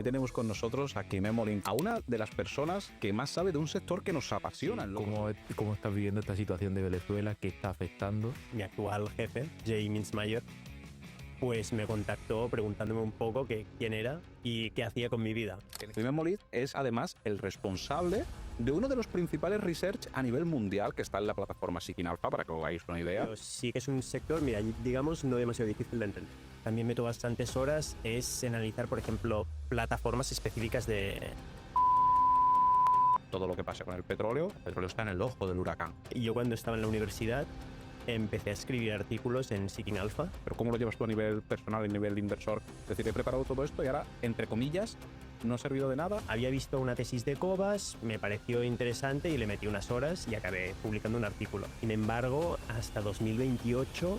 Hoy tenemos con nosotros a Quimé Molins, a una de las personas que más sabe de un sector que nos apasiona. ¿Cómo estás viviendo esta situación de Venezuela? ¿Qué está afectando? Mi actual jefe, Jay Mintzmayer, pues me contactó preguntándome un poco quién era y qué hacía con mi vida. Quimé Molins es además el responsable de uno de los principales research a nivel mundial que está en la plataforma Seeking Alpha, para que os hagáis una idea. Pero sí que es un sector, mira, digamos, no demasiado difícil de entender. También meto bastantes horas es en analizar, por ejemplo, plataformas específicas de... Todo lo que pasa con el petróleo está en el ojo del huracán. Y yo cuando estaba en la universidad empecé a escribir artículos en Seeking Alpha. Pero ¿cómo lo llevas tú a nivel personal y a nivel inversor? Es decir, he preparado todo esto y ahora, entre comillas, no ha servido de nada. Había visto una tesis de Cobas, me pareció interesante y le metí unas horas y acabé publicando un artículo. Sin embargo, hasta 2028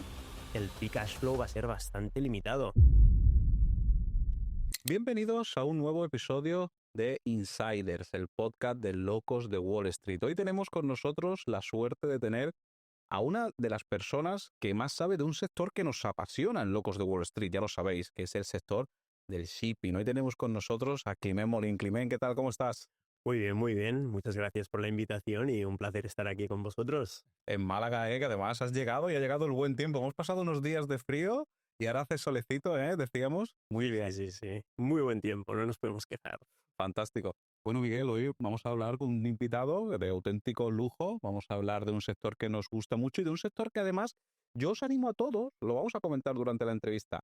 el free cash flow va a ser bastante limitado. Bienvenidos a un nuevo episodio de Insiders, el podcast de locos de Wall Street. Hoy tenemos con nosotros la suerte de tener a una de las personas que más sabe de un sector que nos apasiona en Locos de Wall Street, ya lo sabéis, que es el sector del shipping. Hoy tenemos con nosotros a Quimé Molins. Quimé, ¿qué tal? ¿Cómo estás? Muy bien, muy bien. Muchas gracias por la invitación y un placer estar aquí con vosotros. En Málaga, que además has llegado y ha llegado el buen tiempo. Hemos pasado unos días de frío y ahora hace solecito, decíamos. Muy bien, sí, sí. Muy buen tiempo, no nos podemos quejar. Fantástico. Bueno, Miguel, hoy vamos a hablar con un invitado de auténtico lujo. Vamos a hablar de un sector que nos gusta mucho y de un sector que además yo os animo a todos, lo vamos a comentar durante la entrevista,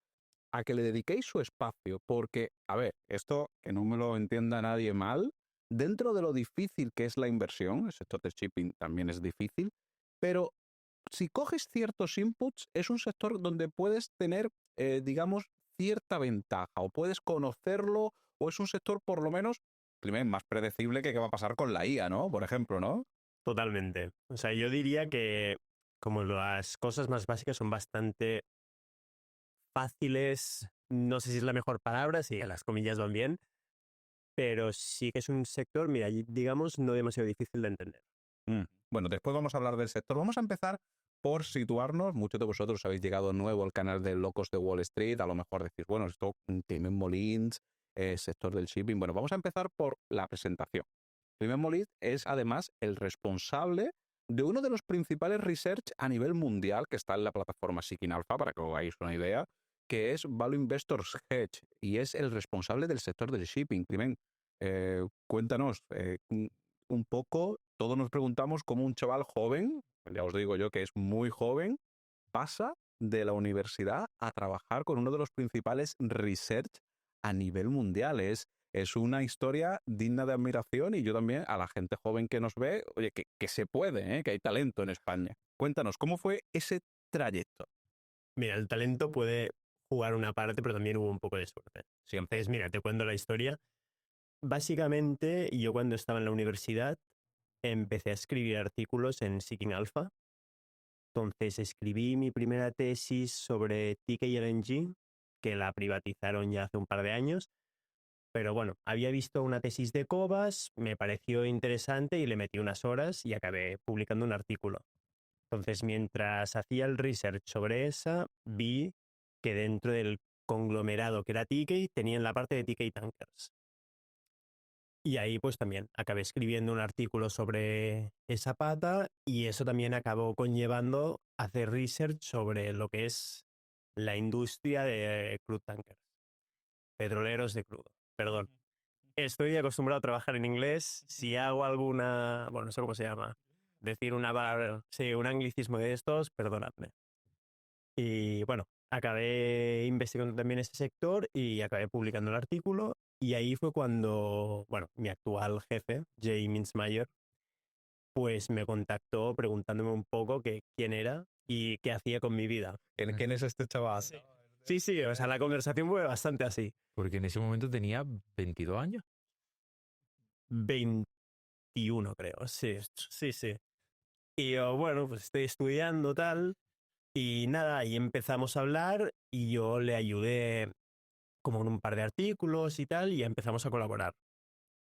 a que le dediquéis su espacio, porque, a ver, esto que no me lo entienda nadie mal, dentro de lo difícil que es la inversión, el sector del shipping también es difícil, pero si coges ciertos inputs, es un sector donde puedes tener, digamos, cierta ventaja, o puedes conocerlo, o es un sector por lo menos, primero, más predecible que qué va a pasar con la IA, ¿no? Por ejemplo, ¿no? Totalmente. O sea, yo diría que como las cosas más básicas son bastante fáciles, no sé si es la mejor palabra, si las comillas van bien, pero sí que es un sector, mira, digamos, no demasiado difícil de entender. Bueno, después vamos a hablar del sector. Vamos a empezar por situarnos. Muchos de vosotros habéis llegado nuevo al canal de Locos de Wall Street. A lo mejor decís, bueno, esto, Quimé Molins, sector del shipping. Bueno, vamos a empezar por la presentación. Quimé Molins es además el responsable de uno de los principales research a nivel mundial que está en la plataforma Seeking Alpha, para que os hagáis una idea, que es Value Investors Hedge, y es el responsable del sector del shipping. Quimé, cuéntanos un poco. Todos nos preguntamos cómo un chaval joven, ya os digo yo que es muy joven, pasa de la universidad a trabajar con uno de los principales research a nivel mundial. Es una historia digna de admiración, y yo también a la gente joven que nos ve, oye, que se puede, que hay talento en España. Cuéntanos, ¿cómo fue ese trayecto? Mira, el talento puede jugar una parte, pero también hubo un poco de suerte. Entonces, mira, te cuento la historia. Básicamente, yo cuando estaba en la universidad empecé a escribir artículos en Seeking Alpha. Entonces escribí mi primera tesis sobre TK LNG, que la privatizaron ya hace un par de años. Pero bueno, había visto una tesis de Cobas, me pareció interesante y le metí unas horas y acabé publicando un artículo. Entonces, mientras hacía el research sobre esa, vi que dentro del conglomerado que era TK tenían la parte de TK Tankers. Y ahí pues también acabé escribiendo un artículo sobre esa pata, y eso también acabó conllevando hacer research sobre lo que es la industria de crude tankers, petroleros de crudo. Perdón. Estoy acostumbrado a trabajar en inglés. Si hago alguna, bueno, no sé cómo se llama, decir una palabra, sí, un anglicismo de estos, perdonadme. Y bueno, acabé investigando también ese sector y acabé publicando el artículo. Y ahí fue cuando, bueno, mi actual jefe, Jay Mintzmayer, pues me contactó preguntándome un poco quién era y qué hacía con mi vida. ¿Quién es este chaval? Sí, sí, o sea, la conversación fue bastante así. Porque en ese momento tenía 22 años. 21, creo, sí, sí, sí. Y yo, bueno, pues estoy estudiando tal, y nada, ahí empezamos a hablar y yo le ayudé como en un par de artículos y tal, y empezamos a colaborar.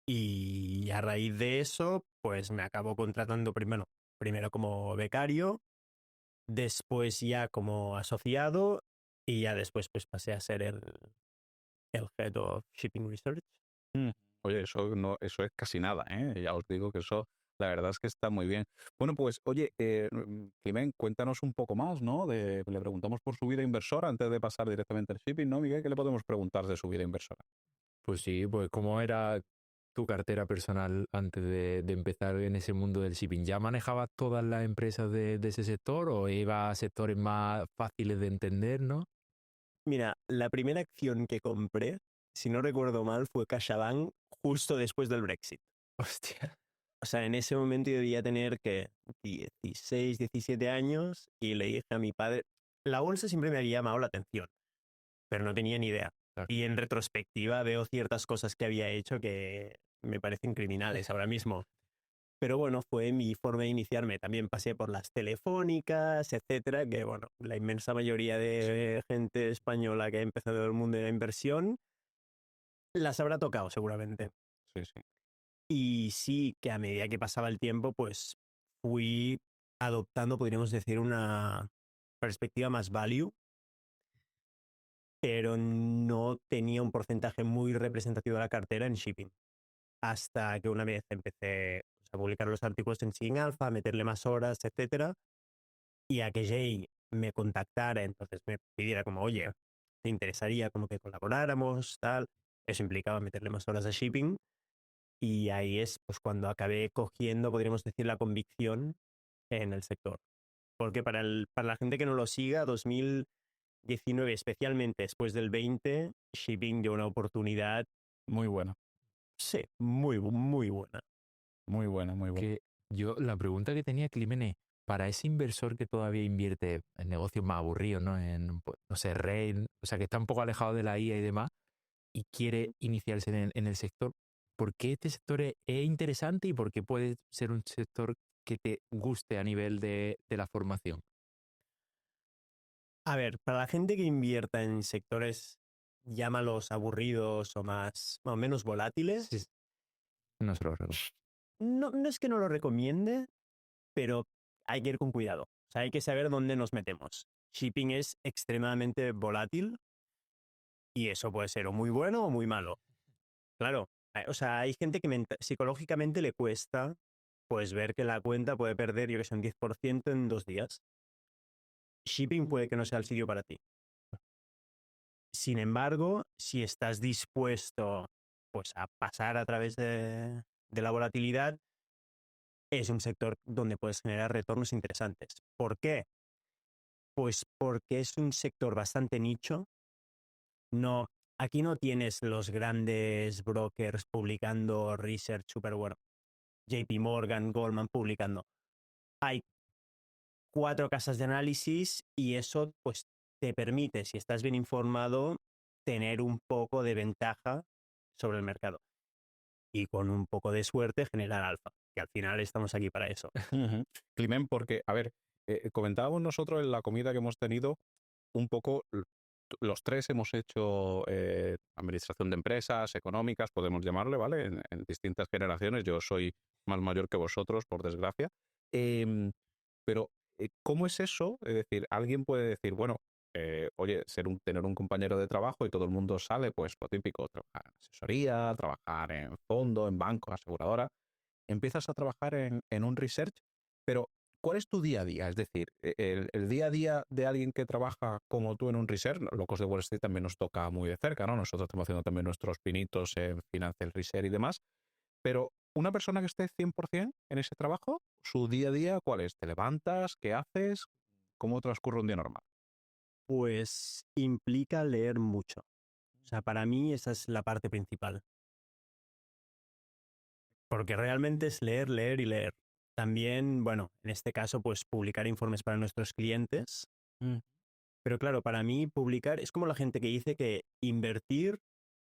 Y a raíz de eso, pues me acabó contratando primero como becario, después ya como asociado, y ya después pues pasé a ser el Head of Shipping Research. Oye, eso es casi nada, ¿eh? Ya os digo que eso, la verdad es que está muy bien. Bueno, pues, oye, Climent, cuéntanos un poco más, ¿no? Le preguntamos por su vida inversora antes de pasar directamente al shipping, ¿no, Miguel? ¿Qué le podemos preguntar de su vida inversora? Pues sí, pues ¿cómo era tu cartera personal antes de empezar en ese mundo del shipping? ¿Ya manejabas todas las empresas de ese sector o ibas a sectores más fáciles de entender, no? Mira, la primera acción que compré, si no recuerdo mal, fue CaixaBank justo después del Brexit. Hostia. O sea, en ese momento yo debía tener que 16, 17 años y le dije a mi padre, la bolsa siempre me había llamado la atención, pero no tenía ni idea. Claro. Y en retrospectiva veo ciertas cosas que había hecho que me parecen criminales ahora mismo. Pero bueno, fue mi forma de iniciarme. También pasé por las telefónicas, etcétera, que bueno, la inmensa mayoría de gente española que ha empezado en el mundo de la inversión las habrá tocado seguramente. Sí, sí. Y sí que a medida que pasaba el tiempo, pues fui adoptando, podríamos decir, una perspectiva más value, pero no tenía un porcentaje muy representativo de la cartera en shipping. Hasta que una vez empecé a publicar los artículos en Shipping Alpha, a meterle más horas, etcétera, y a que Jay me contactara, entonces me pidiera como, oye, ¿te interesaría como que colaboráramos, tal? Eso implicaba meterle más horas a shipping. Y ahí es pues cuando acabé cogiendo, podríamos decir, la convicción en el sector. Porque para la gente que no lo siga, 2019, especialmente después del 20, shipping dio una oportunidad, Muy buena, sí, muy, muy buena. muy buena, muy buena. Que yo, la pregunta que tenía, Climene, para ese inversor que todavía invierte en negocios más aburridos, ¿no? En, pues, no sé, Rail, o sea, que está un poco alejado de la IA y demás, y quiere iniciarse en el sector, ¿por qué este sector es interesante y por qué puede ser un sector que te guste a nivel de la formación? A ver, para la gente que invierta en sectores, llámalos aburridos o más o menos volátiles, Sí, no se lo recuerdo. no es que no lo recomiende, pero hay que ir con cuidado. O sea, hay que saber dónde nos metemos. Shipping es extremadamente volátil y eso puede ser o muy bueno o muy malo. Claro, o sea, hay gente que psicológicamente le cuesta pues ver que la cuenta puede perder, yo que sé, un 10% en 2 días. Shipping puede que no sea el sitio para ti. Sin embargo, si estás dispuesto pues a pasar a través de la volatilidad, es un sector donde puedes generar retornos interesantes. ¿Por qué? Pues porque es un sector bastante nicho. No, aquí no tienes los grandes brokers publicando research super bueno. JP Morgan, Goldman publicando. Hay 4 casas de análisis y eso pues te permite, si estás bien informado, tener un poco de ventaja sobre el mercado. Y con un poco de suerte generar alfa, que al final estamos aquí para eso. Climent, porque, a ver, comentábamos nosotros en la comida que hemos tenido un poco, los tres hemos hecho administración de empresas, económicas, podemos llamarle, ¿vale? En distintas generaciones. Yo soy más mayor que vosotros, por desgracia. Em, pero, ¿cómo es eso? Es decir, alguien puede decir, bueno, oye, tener un compañero de trabajo y todo el mundo sale, pues lo típico, trabajar en asesoría, trabajar en fondo, en banco, aseguradora. Empiezas a trabajar en un research, pero ¿cuál es tu día a día? Es decir, el día a día de alguien que trabaja como tú en un research, Locos de Wall Street también nos toca muy de cerca, ¿no? Nosotros estamos haciendo también nuestros pinitos en Financial Research y demás, pero una persona que esté 100% en ese trabajo, su día a día, ¿cuál es? ¿Te levantas? ¿Qué haces? ¿Cómo transcurre un día normal? Pues implica leer mucho. O sea, para mí esa es la parte principal. Porque realmente es leer, leer y leer. También, bueno, en este caso, pues publicar informes para nuestros clientes. Pero claro, para mí publicar es como la gente que dice que invertir,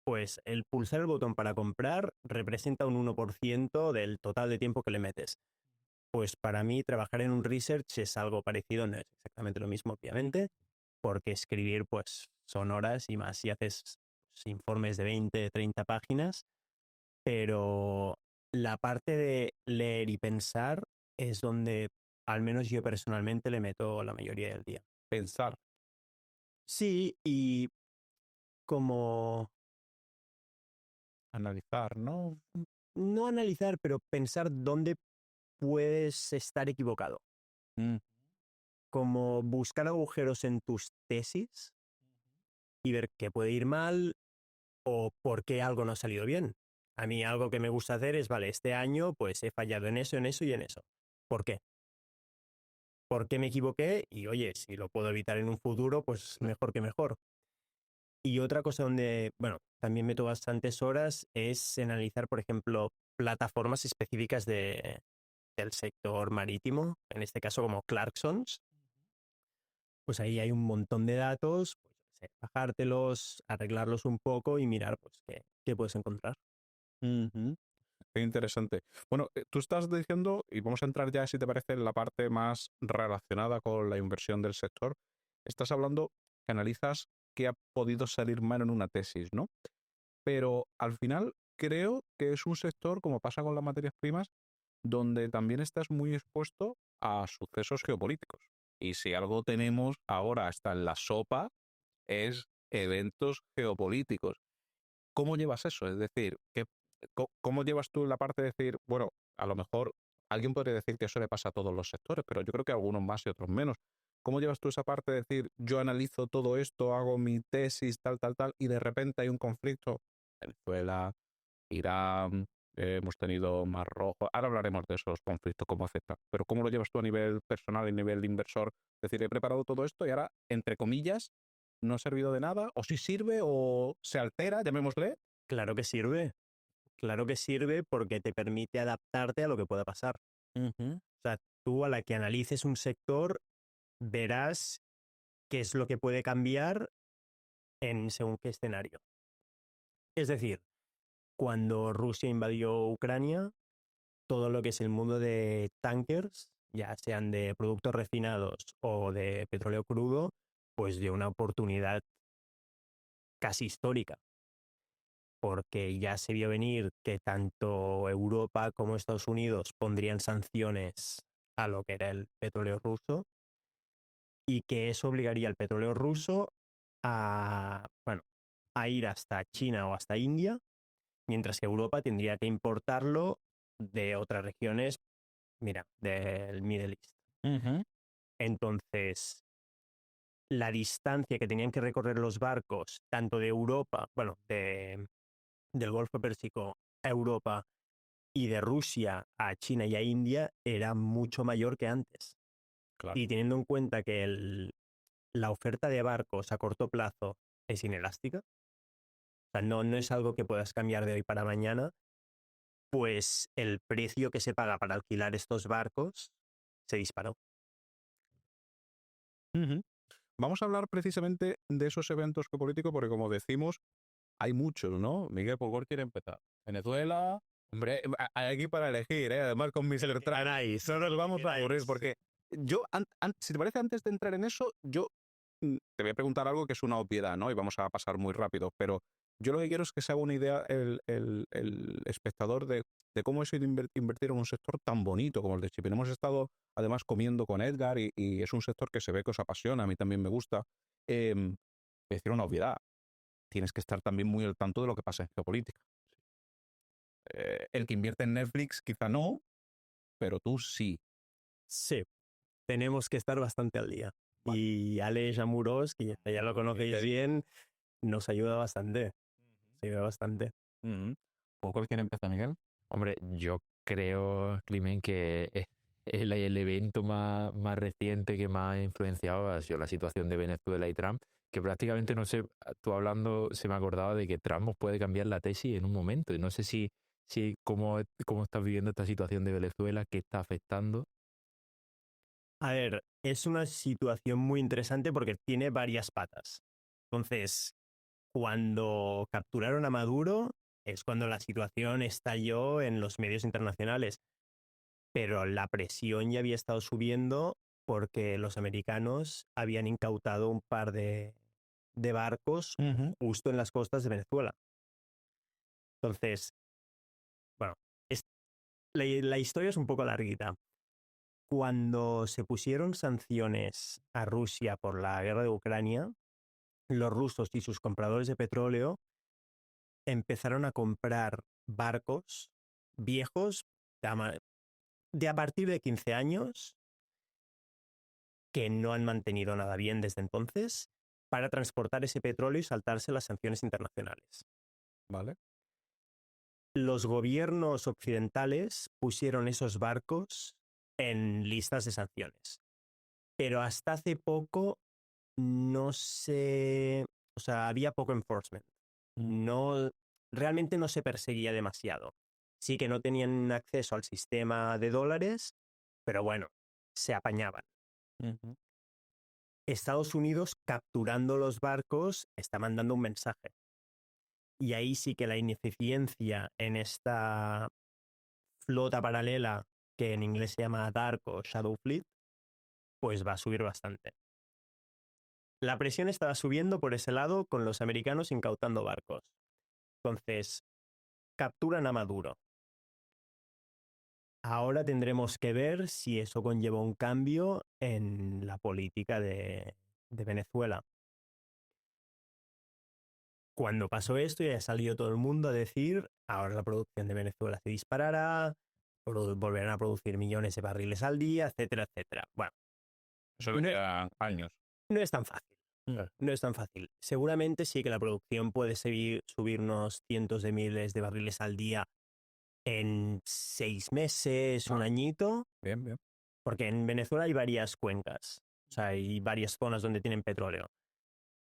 pues el pulsar el botón para comprar representa un 1% del total de tiempo que le metes. Pues para mí trabajar en un research es algo parecido, no es exactamente lo mismo, obviamente, porque escribir pues son horas y más si haces pues, informes de 20, 30 páginas, pero la parte de leer y pensar es donde al menos yo personalmente le meto la mayoría del día. Pensar. Sí, y como Analizar, ¿no? No analizar, pero pensar dónde puedes estar equivocado. Mm, Como buscar agujeros en tus tesis y ver qué puede ir mal o por qué algo no ha salido bien. A mí algo que me gusta hacer es, vale, este año pues he fallado en eso y en eso. ¿Por qué? ¿Por qué me equivoqué? Y oye, si lo puedo evitar en un futuro, pues mejor que mejor. Y otra cosa donde, bueno, también meto bastantes horas es en analizar, por ejemplo, plataformas específicas del sector marítimo, en este caso como Clarksons. Pues ahí hay un montón de datos, pues, yo qué sé, bajártelos, arreglarlos un poco y mirar pues qué puedes encontrar. ujú. Qué interesante. Bueno, tú estás diciendo, y vamos a entrar ya, si te parece, en la parte más relacionada con la inversión del sector. Estás hablando que analizas qué ha podido salir mal en una tesis, ¿no? Pero al final creo que es un sector, como pasa con las materias primas, donde también estás muy expuesto a sucesos geopolíticos. Y si algo tenemos ahora hasta en la sopa es eventos geopolíticos. ¿Cómo llevas eso? Es decir, ¿cómo llevas tú la parte de decir, bueno, a lo mejor alguien podría decir que eso le pasa a todos los sectores, pero yo creo que a algunos más y otros menos. ¿Cómo llevas tú esa parte de decir, yo analizo todo esto, hago mi tesis, tal, tal, tal, y de repente hay un conflicto? Venezuela, Irán, hemos tenido Mar Rojo. Ahora hablaremos de esos conflictos, cómo afectan. Pero ¿cómo lo llevas tú a nivel personal y a nivel de inversor? Es decir, he preparado todo esto y ahora, entre comillas, no ha servido de nada, o sí sirve, o se altera, llamémosle. Claro que sirve porque te permite adaptarte a lo que pueda pasar. Ujú. O sea, tú a la que analices un sector verás qué es lo que puede cambiar en según qué escenario. Es decir, cuando Rusia invadió Ucrania, todo lo que es el mundo de tankers, ya sean de productos refinados o de petróleo crudo, pues dio una oportunidad casi histórica, porque ya se vio venir que tanto Europa como Estados Unidos pondrían sanciones a lo que era el petróleo ruso y que eso obligaría al petróleo ruso a, bueno, a ir hasta China o hasta India, mientras que Europa tendría que importarlo de otras regiones, mira, del Middle East. Ujú. Entonces, la distancia que tenían que recorrer los barcos, tanto de Europa, bueno, del Golfo Pérsico a Europa y de Rusia a China y a India, era mucho mayor que antes. Claro. Y teniendo en cuenta que la oferta de barcos a corto plazo es inelástica, o sea, no es algo que puedas cambiar de hoy para mañana, pues el precio que se paga para alquilar estos barcos se disparó. Ujú. Vamos a hablar precisamente de esos eventos geopolíticos, porque como decimos, hay muchos, ¿no? Miguel, ¿por cuál quiere empezar? Venezuela. Hombre, hay aquí para elegir, ¿eh? Además con mis Ganáis. no nos vamos a aburrir, porque yo, si te parece, antes de entrar en eso, yo te voy a preguntar algo que es una obviedad, ¿no? Y vamos a pasar muy rápido, pero yo lo que quiero es que se haga una idea el espectador de cómo es invertir en un sector tan bonito como el de shipping. Hemos estado, además, comiendo con Edgar y es un sector que se ve que os apasiona, a mí también me gusta. Voy a decir una obviedad. Tienes que estar también muy al tanto de lo que pasa en geopolítica. El que invierte en Netflix quizá no, pero tú sí. Sí, tenemos que estar bastante al día. Vale. Y Aleix Amorós, que ya lo conocéis bien, nos ayuda bastante. Se ayuda bastante. ¿Por cuál quiere empezar, Miguel? Hombre, yo creo, Climen, que el evento más reciente que más ha influenciado ha sido la situación de Venezuela y Trump, que prácticamente, no sé, tú hablando, se me acordaba de que Trump nos puede cambiar la tesis en un momento. Y no sé si cómo estás viviendo esta situación de Venezuela, qué está afectando. A ver, es una situación muy interesante porque tiene varias patas. Entonces, cuando capturaron a Maduro, es cuando la situación estalló en los medios internacionales. Pero la presión ya había estado subiendo porque los americanos habían incautado un par de barcos justo en las costas de Venezuela. Entonces, bueno, la historia es un poco larguita. Cuando se pusieron sanciones a Rusia por la guerra de Ucrania, los rusos y sus compradores de petróleo empezaron a comprar barcos viejos de a partir de 15 años que no han mantenido nada bien desde entonces para transportar ese petróleo y saltarse las sanciones internacionales. Vale. Los gobiernos occidentales pusieron esos barcos en listas de sanciones. Pero hasta hace poco no se... O sea, había poco enforcement. Realmente no se perseguía demasiado. Sí que no tenían acceso al sistema de dólares, pero bueno, se apañaban. Estados Unidos, capturando los barcos, está mandando un mensaje. Y ahí sí que la ineficiencia en esta flota paralela, que en inglés se llama Dark o Shadow Fleet, pues va a subir bastante. La presión estaba subiendo por ese lado con los americanos incautando barcos. Entonces, capturan a Maduro. Ahora tendremos que ver si eso conlleva un cambio en la política de Venezuela. Cuando pasó esto ya salió todo el mundo a decir, ahora la producción de Venezuela se disparará, volverán a producir millones de barriles al día, etcétera, etcétera. Bueno, eso lleva años. No es tan fácil. No es tan fácil. Seguramente sí que la producción puede subir unos cientos de miles de barriles al día en 6 meses, un añito. Bien, bien. Porque en Venezuela hay varias cuencas. O sea, hay varias zonas donde tienen petróleo.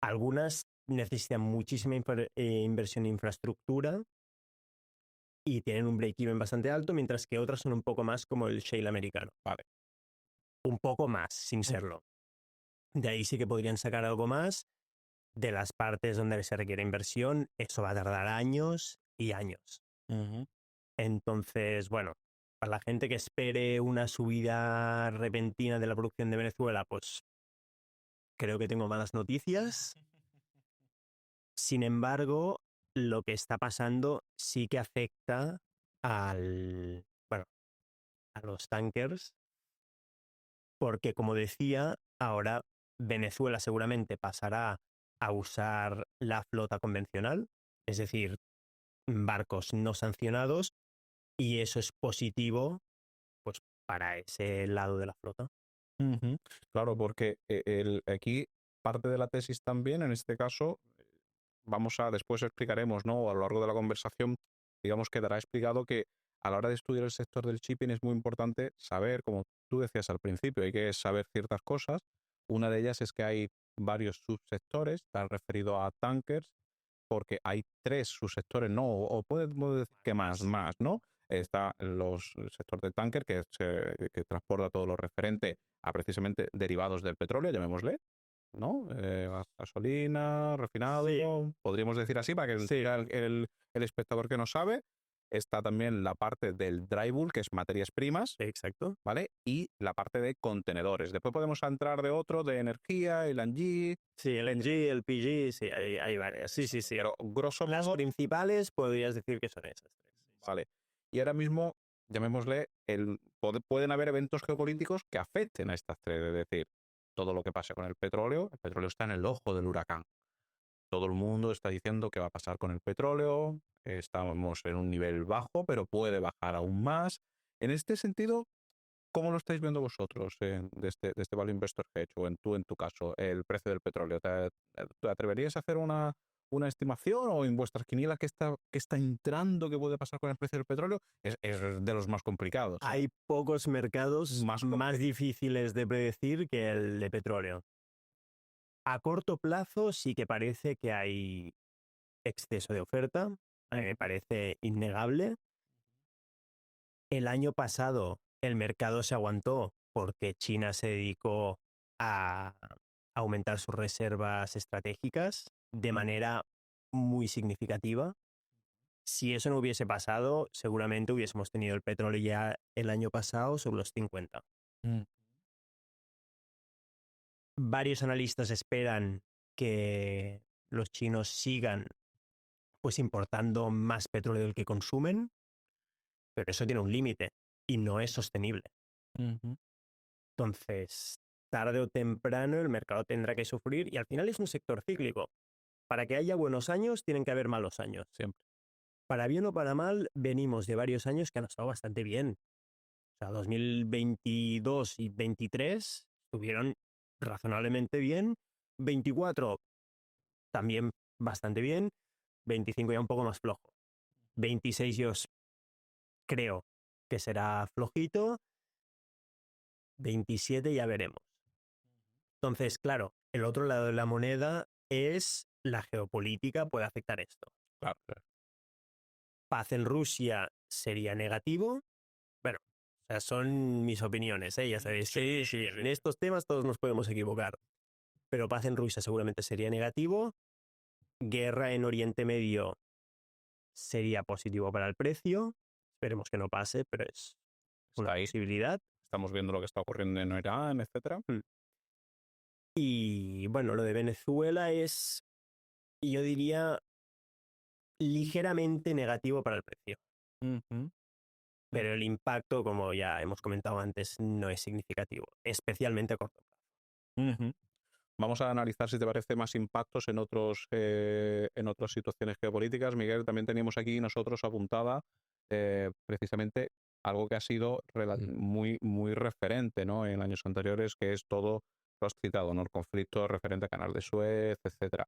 Algunas necesitan muchísima inversión en infraestructura y tienen un break-even bastante alto, mientras que otras son un poco más como el shale americano. Vale. Un poco más, sin serlo. De ahí sí que podrían sacar algo más. De las partes donde se requiere inversión, eso va a tardar años y años. Entonces, bueno, para la gente que espere una subida repentina de la producción de Venezuela, pues creo que tengo malas noticias. Sin embargo, lo que está pasando sí que afecta a los tankers, porque como decía, ahora Venezuela seguramente pasará a usar la flota convencional, es decir, barcos no sancionados, y eso es positivo pues para ese lado de la flota. Claro, porque aquí parte de la tesis también, en este caso, después explicaremos, ¿no? A lo largo de la conversación, digamos, quedará explicado que a la hora de estudiar el sector del shipping es muy importante saber, como tú decías al principio, hay que saber ciertas cosas. Una de ellas es que hay varios subsectores, está referido a tankers, porque hay 3 subsectores, ¿no? O podemos decir que más, ¿no? Está el sector del tanker, que transporta todo lo referente a precisamente derivados del petróleo, llamémosle, ¿no? Gasolina, refinado, sí. Podríamos decir así, para que el espectador que no sabe. Está también la parte del dry bulk, que es materias primas. Exacto. ¿Vale? Y la parte de contenedores. Después podemos entrar de otro, de energía, el LNG. Sí, el LNG, el PG, sí, hay varias. Sí. Pero grosso modo, las principales podrías decir que son esas 3. Vale. Y ahora mismo, llamémosle, pueden haber eventos geopolíticos que afecten a estas 3. Es decir, todo lo que pase con el petróleo está en el ojo del huracán. Todo el mundo está diciendo qué va a pasar con el petróleo. Estamos en un nivel bajo, pero puede bajar aún más. En este sentido, ¿cómo lo estáis viendo vosotros de este Value Investor Hedge o en tu caso, el precio del petróleo? ¿Te atreverías a hacer una estimación o en vuestras quinielas qué está entrando, qué puede pasar con el precio del petróleo? Es de los más complicados. Hay pocos mercados más difíciles de predecir que el de petróleo. A corto plazo sí que parece que hay exceso de oferta. A mí me parece innegable. El año pasado el mercado se aguantó porque China se dedicó a aumentar sus reservas estratégicas de manera muy significativa. Si eso no hubiese pasado, seguramente hubiésemos tenido el petróleo ya el año pasado sobre los 50. Varios analistas esperan que los chinos sigan pues importando más petróleo del que consumen, pero eso tiene un límite y no es sostenible. Entonces, tarde o temprano el mercado tendrá que sufrir y al final es un sector cíclico. Para que haya buenos años tienen que haber malos años. Siempre. para bien o para mal, venimos de varios años que han estado bastante bien. O sea, 2022 y 23 estuvieron razonablemente bien. 24 también bastante bien. 25 ya un poco más flojo. 26 yo creo que será flojito. 27 ya veremos. Entonces, claro, el otro lado de la moneda es la geopolítica puede afectar esto. Claro. Paz en Rusia sería negativo. Bueno, o sea, son mis opiniones, ¿eh? Ya sabéis. Sí, en estos temas todos nos podemos equivocar. Pero paz en Rusia seguramente sería negativo. Guerra en Oriente Medio sería positivo para el precio. Esperemos que no pase, pero es una Está ahí. posibilidad. Estamos viendo lo que está ocurriendo en Irán, etcétera. Y bueno, lo de Venezuela es, yo diría, ligeramente negativo para el precio. Pero el impacto, como ya hemos comentado antes, no es significativo, especialmente a corto plazo. Vamos a analizar, si te parece, más impactos en otras situaciones geopolíticas. Miguel, también teníamos aquí nosotros apuntada precisamente algo que ha sido muy, muy referente, ¿no?, en años anteriores, que es todo lo has citado, ¿no?, el conflicto referente a Canal de Suez, etcétera.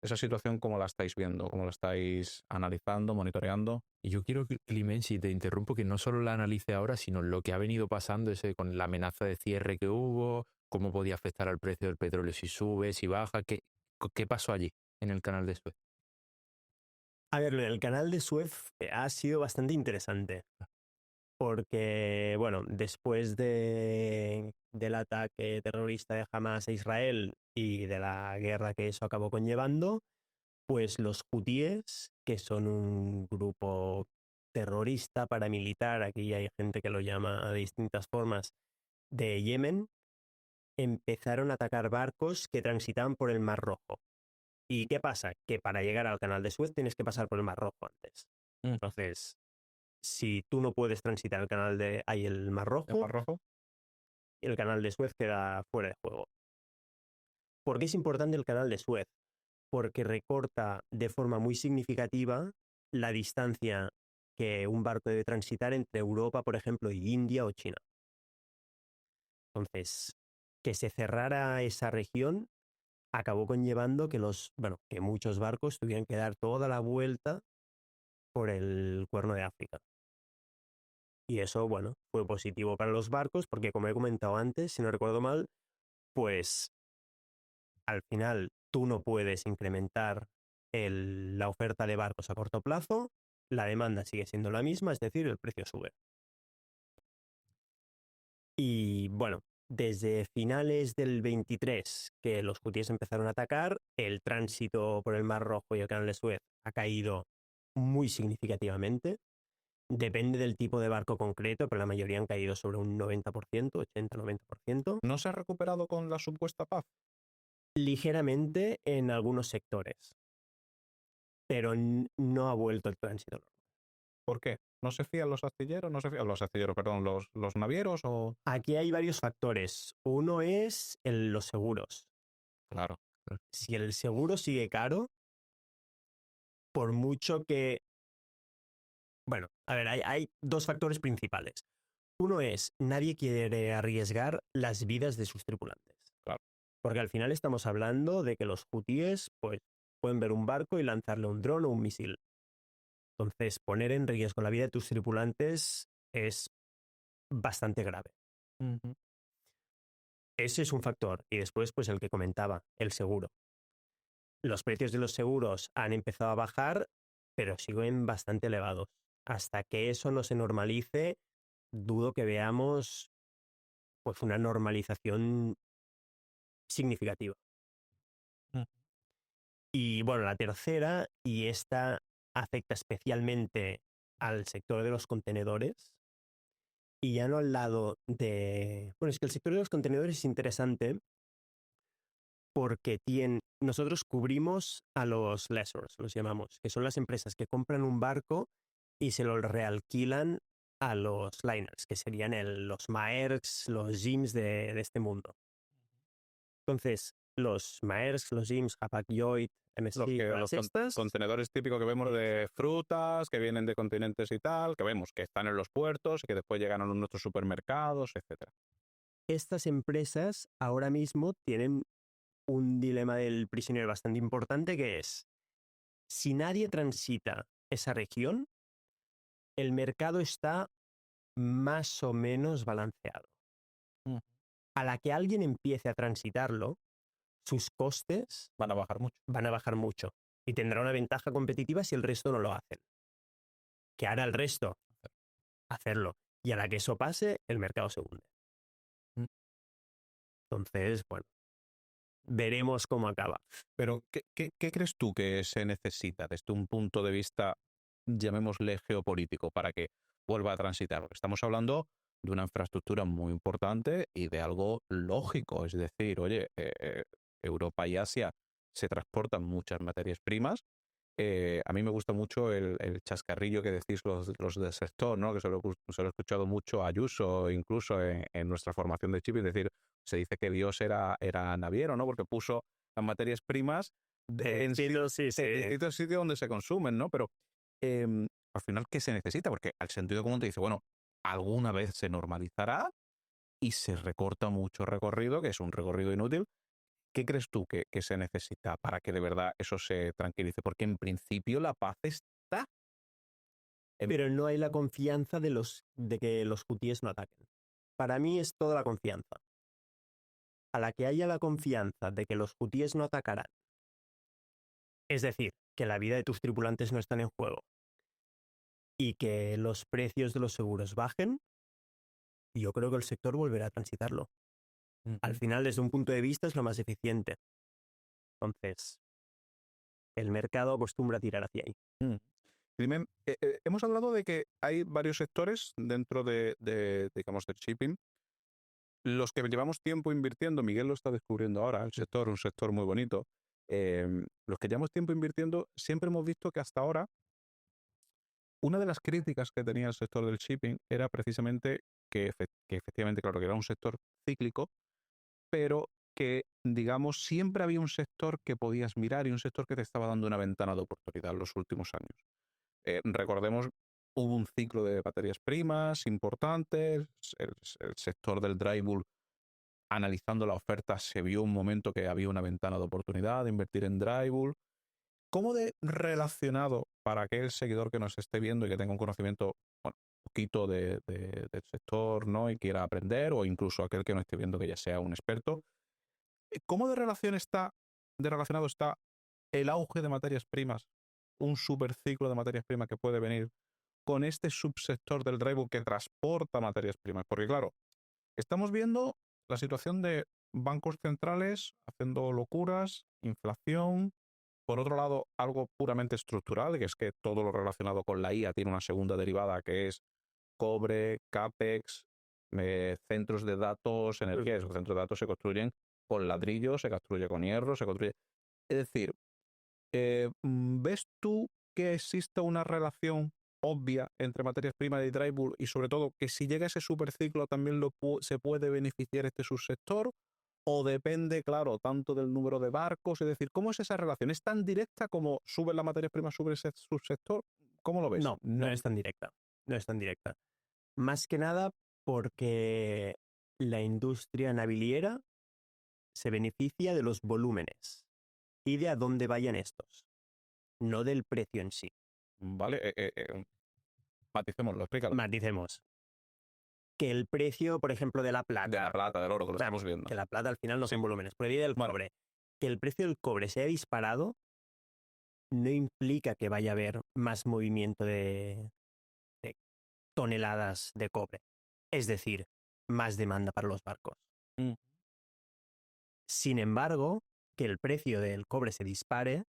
Esa situación, ¿cómo la estáis viendo? ¿Cómo la estáis analizando, monitoreando? Y yo quiero, Climent, si te interrumpo, que no solo la analice ahora, sino lo que ha venido pasando con la amenaza de cierre que hubo, cómo podía afectar al precio del petróleo si sube, si baja, qué pasó allí en el canal de Suez. A ver, el canal de Suez ha sido bastante interesante. Porque, bueno, después del ataque terrorista de Hamas a Israel y de la guerra que eso acabó conllevando, pues los hutíes, que son un grupo terrorista paramilitar, aquí hay gente que lo llama de distintas formas, de Yemen, empezaron a atacar barcos que transitaban por el Mar Rojo. ¿Y qué pasa? Que para llegar al canal de Suez tienes que pasar por el Mar Rojo antes. Entonces, si tú no puedes transitar el Mar Rojo, el canal de Suez queda fuera de juego. ¿Por qué es importante el canal de Suez? Porque recorta de forma muy significativa la distancia que un barco debe transitar entre Europa, por ejemplo, y India o China. Entonces, que se cerrara esa región acabó conllevando que muchos barcos tuvieran que dar toda la vuelta por el Cuerno de África. Y eso, bueno, fue positivo para los barcos porque, como he comentado antes, si no recuerdo mal, pues al final tú no puedes incrementar la oferta de barcos a corto plazo, la demanda sigue siendo la misma, es decir, el precio sube. Y bueno, desde finales del 23, que los hutíes empezaron a atacar, el tránsito por el Mar Rojo y el Canal de Suez ha caído muy significativamente. Depende del tipo de barco concreto, pero la mayoría han caído sobre un 90%, 80-90%. ¿No se ha recuperado con la supuesta paz? Ligeramente en algunos sectores, pero no ha vuelto el tránsito. ¿Por qué? ¿No se fían los astilleros? ¿No se fían los astilleros, perdón, los navieros o...? Aquí hay varios factores. Uno es los seguros. Claro. Si el seguro sigue caro, por mucho que... Bueno, a ver, hay dos factores principales. Uno es, nadie quiere arriesgar las vidas de sus tripulantes. Claro. Porque al final estamos hablando de que los hutíes pues, pueden ver un barco y lanzarle un dron o un misil. Entonces, poner en riesgo la vida de tus tripulantes es bastante grave. Ese es un factor. Y después, pues el que comentaba, el seguro. Los precios de los seguros han empezado a bajar, pero siguen bastante elevados. Hasta que eso no se normalice, dudo que veamos pues una normalización significativa. Y bueno, la tercera, y esta afecta especialmente al sector de los contenedores, y ya no al lado de... Bueno, es que el sector de los contenedores es interesante porque nosotros cubrimos a los lessors, los llamamos, que son las empresas que compran un barco y se lo realquilan a los liners, que serían los Maersk, los Jims de este mundo. Entonces, los Maersk, los IMS, Hapag-Lloyd, MSC, todas estas. Contenedores típicos que vemos de frutas, que vienen de continentes y tal, que vemos que están en los puertos y que después llegan a nuestros supermercados, etcétera. Estas empresas ahora mismo tienen un dilema del prisionero bastante importante, que es, si nadie transita esa región, el mercado está más o menos balanceado. A la que alguien empiece a transitarlo, sus costes van a bajar mucho. Y tendrá una ventaja competitiva si el resto no lo hacen. ¿Qué hará el resto? Hacerlo. Y a la que eso pase, el mercado se hunde. Entonces, bueno, veremos cómo acaba. Pero, ¿qué crees tú que se necesita desde un punto de vista, llamémosle geopolítico, para que vuelva a transitar? Estamos hablando de una infraestructura muy importante y de algo lógico. Es decir, oye, Europa y Asia se transportan muchas materias primas. A mí me gusta mucho el chascarrillo que decís los del sector, ¿no? Que se lo he escuchado mucho a Ayuso, incluso en nuestra formación de shipping. Es decir, se dice que Dios era naviero, ¿no? Porque puso las materias primas en sitios donde se consumen, ¿no? Pero al final, ¿qué se necesita? Porque al sentido común te dice, bueno, alguna vez se normalizará y se recorta mucho recorrido, que es un recorrido inútil. ¿Qué crees tú que se necesita para que de verdad eso se tranquilice? Porque en principio la paz está. Pero no hay la confianza de que los hutíes no ataquen. Para mí es toda la confianza. A la que haya la confianza de que los hutíes no atacarán, es decir, que la vida de tus tripulantes no están en juego y que los precios de los seguros bajen, yo creo que el sector volverá a transitarlo. Al final, desde un punto de vista, es lo más eficiente. Entonces, el mercado acostumbra a tirar hacia ahí. Dime, hemos hablado de que hay varios sectores dentro digamos, del shipping. Los que llevamos tiempo invirtiendo, Miguel lo está descubriendo ahora, un sector muy bonito. Los que llevamos tiempo invirtiendo, siempre hemos visto que hasta ahora una de las críticas que tenía el sector del shipping era precisamente que efectivamente, claro, que era un sector cíclico, pero que, digamos, siempre había un sector que podías mirar y un sector que te estaba dando una ventana de oportunidad en los últimos años. Recordemos, hubo un ciclo de materias primas importantes, el sector del dry bulk, analizando la oferta, se vio un momento que había una ventana de oportunidad de invertir en dry bulk. ¿Cómo de relacionado, para aquel seguidor que nos esté viendo y que tenga un conocimiento, bueno, un poquito del sector, ¿no? Y quiera aprender, o incluso aquel que no esté viendo que ya sea un experto, ¿cómo de relacionado está el auge de materias primas, un superciclo de materias primas que puede venir con este subsector del dry bulk que transporta materias primas? Porque claro, estamos viendo la situación de bancos centrales haciendo locuras, inflación. Por otro lado, algo puramente estructural, que es que todo lo relacionado con la IA tiene una segunda derivada, que es cobre, CAPEX, centros de datos, energía. Esos centros de datos se construyen con ladrillos, se construye con hierro, se construye... Es decir, ¿ves tú que exista una relación obvia entre materias primas y dry bulk, y sobre todo que si llega ese superciclo también se puede beneficiar este subsector? ¿O depende, claro, tanto del número de barcos? Es decir, ¿cómo es esa relación? ¿Es tan directa como sube la materia prima, sube ese subsector? ¿Cómo lo ves? No es tan directa. No es tan directa. Más que nada porque la industria naviliera se beneficia de los volúmenes y de a dónde vayan estos, no del precio en sí. Vale, maticémoslo, explícalo. Maticemos. Que el precio, por ejemplo, de la plata... De la plata, del oro, que lo estamos viendo. Que la plata al final no son volúmenes. Por el día del cobre. Que el precio del cobre se haya disparado no implica que vaya a haber más movimiento de toneladas de cobre. Es decir, más demanda para los barcos. Sin embargo, que el precio del cobre se dispare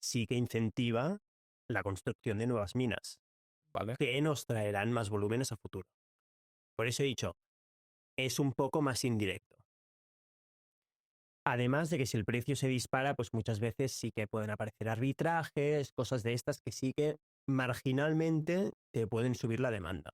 sí que incentiva la construcción de nuevas minas, ¿vale? Que nos traerán más volúmenes a futuro. Por eso he dicho, es un poco más indirecto. Además de que si el precio se dispara, pues muchas veces sí que pueden aparecer arbitrajes, cosas de estas que sí que marginalmente te pueden subir la demanda.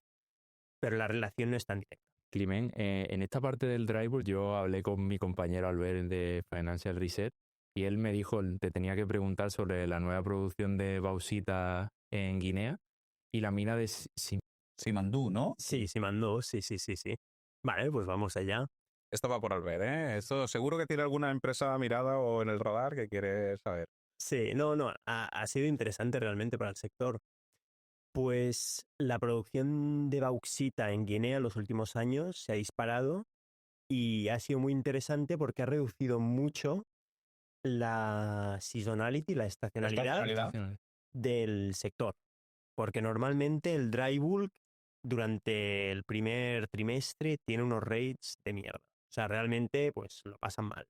Pero la relación no es tan directa. Climent, en esta parte del dry bulk yo hablé con mi compañero Albert de Financial Reset y él me dijo, te tenía que preguntar sobre la nueva producción de bauxita en Guinea y la mina de Simandú, ¿no? Sí, Simandú, sí. Vale, pues vamos allá. Esto va por Albert, ¿eh? Esto seguro que tiene alguna empresa mirada o en el radar que quiere saber. Sí, no, ha sido interesante realmente para el sector. Pues la producción de bauxita en Guinea en los últimos años se ha disparado y ha sido muy interesante porque ha reducido mucho la seasonality, la estacionalidad del sector. Porque normalmente el dry bulk durante el primer trimestre tiene unos rates de mierda. O sea, realmente pues lo pasan mal.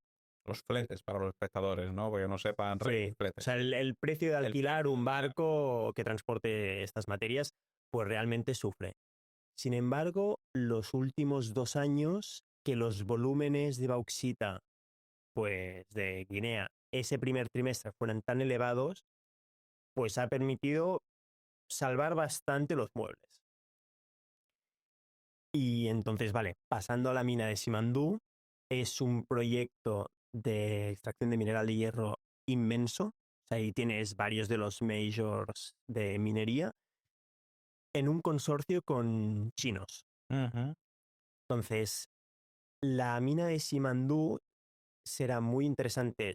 Los fletes para los espectadores, ¿no? Porque no sepan Sí. fletes. O sea, el precio de alquilar un barco que transporte estas materias, pues realmente sufre. Sin embargo, los últimos 2 años, que los volúmenes de bauxita, pues de Guinea, ese primer trimestre fueran tan elevados, pues ha permitido salvar bastante los muebles. Y entonces, vale, pasando a la mina de Simandú, es un proyecto de extracción de mineral de hierro inmenso. O sea, ahí tienes varios de los majors de minería en un consorcio con chinos. Entonces, la mina de Simandú será muy interesante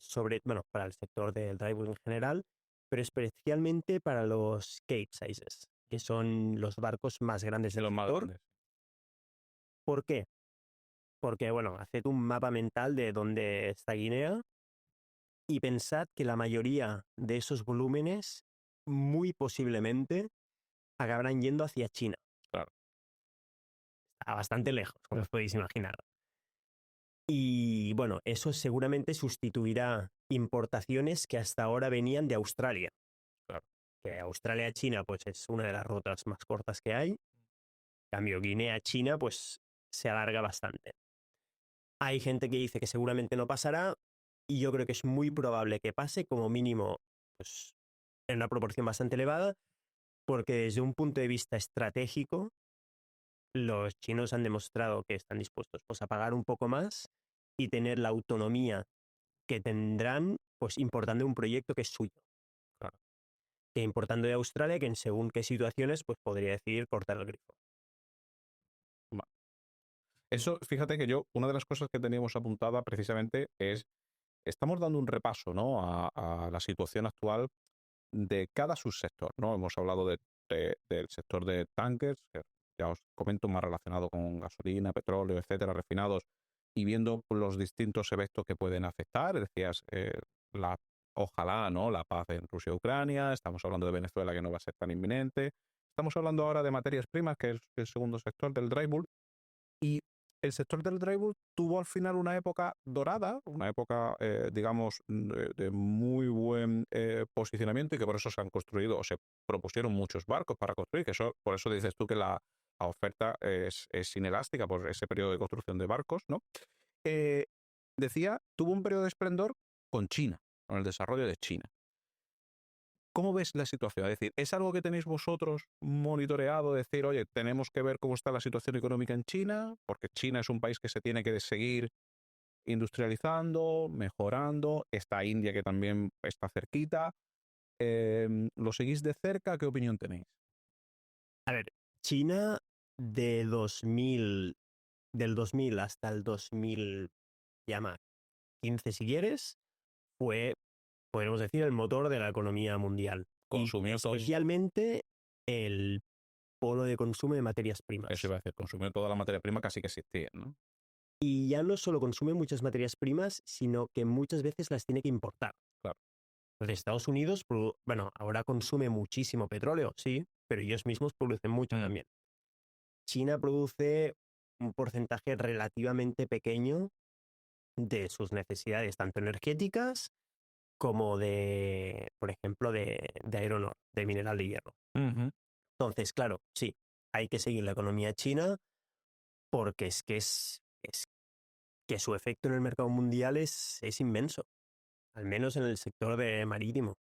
para el sector del dry bulk en general, pero especialmente para los Cape sizes, que son los barcos más grandes del sector. ¿Por qué? Porque, bueno, haced un mapa mental de dónde está Guinea y pensad que la mayoría de esos volúmenes muy posiblemente acabarán yendo hacia China. Claro. Está bastante lejos, como os podéis imaginar. Y bueno, eso seguramente sustituirá importaciones que hasta ahora venían de Australia. Claro. Que Australia-China pues es una de las rutas más cortas que hay. En cambio, Guinea-China pues se alarga bastante. Hay gente que dice que seguramente no pasará y yo creo que es muy probable que pase, como mínimo pues, en una proporción bastante elevada, porque desde un punto de vista estratégico los chinos han demostrado que están dispuestos pues, a pagar un poco más y tener la autonomía que tendrán pues importando un proyecto que es suyo. Claro. Que importando de Australia, que en según qué situaciones pues podría decidir cortar el grifo. Eso, fíjate que una de las cosas que teníamos apuntada precisamente estamos dando un repaso, ¿no? a la situación actual de cada subsector, ¿no? Hemos hablado del sector de tankers, que ya os comento, más relacionado con gasolina, petróleo, etcétera, refinados, y viendo los distintos efectos que pueden afectar. Decías, ojalá, ¿no? La paz en Rusia y Ucrania, estamos hablando de Venezuela, que no va a ser tan inminente, estamos hablando ahora de materias primas, que es el segundo sector del dry bulk, y el sector del dry bulk tuvo al final una época dorada, una época, digamos, de muy buen posicionamiento, y que por eso se han construido o se propusieron muchos barcos para construir, que por eso dices tú que la oferta es inelástica por ese periodo de construcción de barcos, ¿no? Decía, tuvo un periodo de esplendor con China, con el desarrollo de China. ¿Cómo ves la situación? Es decir, ¿es algo que tenéis vosotros monitoreado? Decir, oye, tenemos que ver cómo está la situación económica en China, porque China es un país que se tiene que seguir industrializando, mejorando. Está India, que también está cerquita. ¿Lo seguís de cerca? ¿Qué opinión tenéis? A ver, China del 2000 hasta el 2015, si quieres, fue, podemos decir, el motor de la economía mundial. Consumió especialmente el polo de consumo de materias primas. Eso iba a decir, consumió toda la materia prima casi que existía, ¿no? Y ya no solo consume muchas materias primas, sino que muchas veces las tiene que importar. Claro. Entonces, Estados Unidos, ahora consume muchísimo petróleo, sí, pero ellos mismos producen mucho también. China produce un porcentaje relativamente pequeño de sus necesidades, tanto energéticas como de, por ejemplo, de iron ore, de mineral de hierro. Entonces, claro, sí, hay que seguir la economía china porque es que su efecto en el mercado mundial es inmenso, al menos en el sector de marítimo.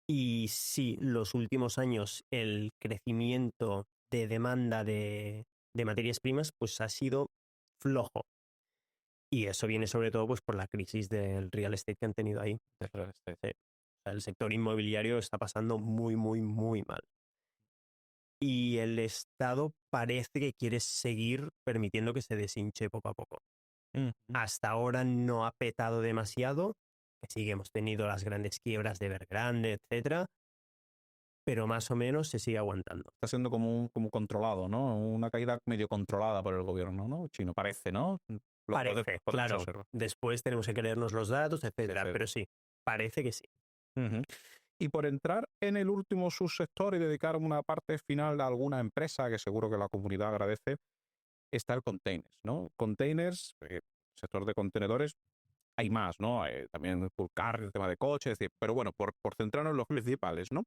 Y sí, los últimos años el crecimiento de demanda de de materias primas pues ha sido flojo. Y eso viene sobre todo pues por la crisis del real estate que han tenido ahí. Sí. O sea, el sector inmobiliario está pasando muy, muy, muy mal. Y el Estado parece que quiere seguir permitiendo que se deshinche poco a poco. Hasta ahora no ha petado demasiado, que sí que hemos tenido las grandes quiebras de Evergrande, etcétera, pero más o menos se sigue aguantando. Está siendo como controlado, ¿no? Una caída medio controlada por el gobierno, ¿no? Chino, parece, ¿no? Parece, claro. Observar. Después tenemos que creernos los datos, etcétera, pero sí, parece que sí. Y por entrar en el último subsector y dedicar una parte final a alguna empresa que seguro que la comunidad agradece, está el containers, ¿no? Containers, sector de contenedores, hay más, ¿no? También Pulcar, el tema de coches, pero bueno, por centrarnos en los principales, ¿no?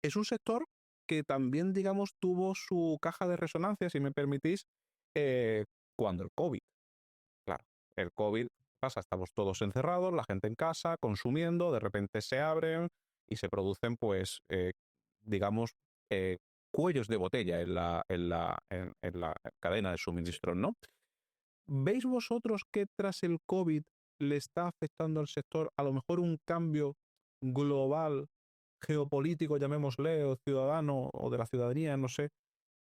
Es un sector que también, digamos, tuvo su caja de resonancia, si me permitís, cuando el COVID. Claro, el COVID pasa, estamos todos encerrados, la gente en casa, consumiendo, de repente se abren y se producen, pues, digamos, cuellos de botella en la cadena de suministro, ¿no? ¿Veis vosotros que tras el COVID le está afectando al sector a lo mejor un cambio global, geopolítico, llamémosle, o ciudadano, o de la ciudadanía, no sé,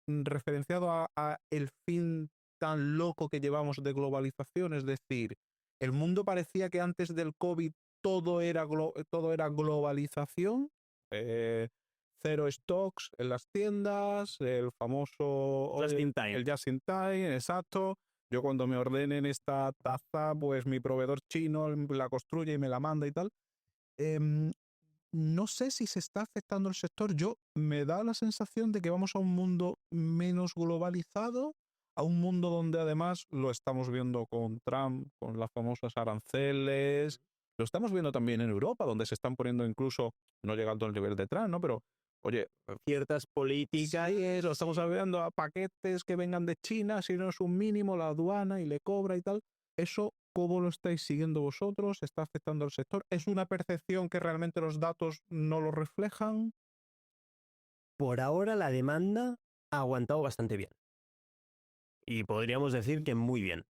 referenciado a el fin tan loco que llevamos de globalización? Es decir, el mundo parecía que antes del COVID todo era globalización, cero stocks en las tiendas, el famoso Just in time. el just in time, exacto. Yo cuando me ordenen esta taza, pues mi proveedor chino la construye y me la manda y tal. No sé si se está afectando el sector. Yo me da la sensación de que vamos a un mundo menos globalizado, a un mundo donde además lo estamos viendo con Trump, con las famosas aranceles. Lo estamos viendo también en Europa, donde se están poniendo incluso, no llegando al nivel de Trump, ¿no? Pero, oye, ciertas políticas. Sí, lo estamos viendo a paquetes que vengan de China, si no es un mínimo, la aduana y le cobra y tal. Eso, ¿cómo lo estáis siguiendo vosotros? ¿Está afectando al sector? ¿Es una percepción que realmente los datos no lo reflejan? Por ahora la demanda ha aguantado bastante bien. Y podríamos decir que muy bien.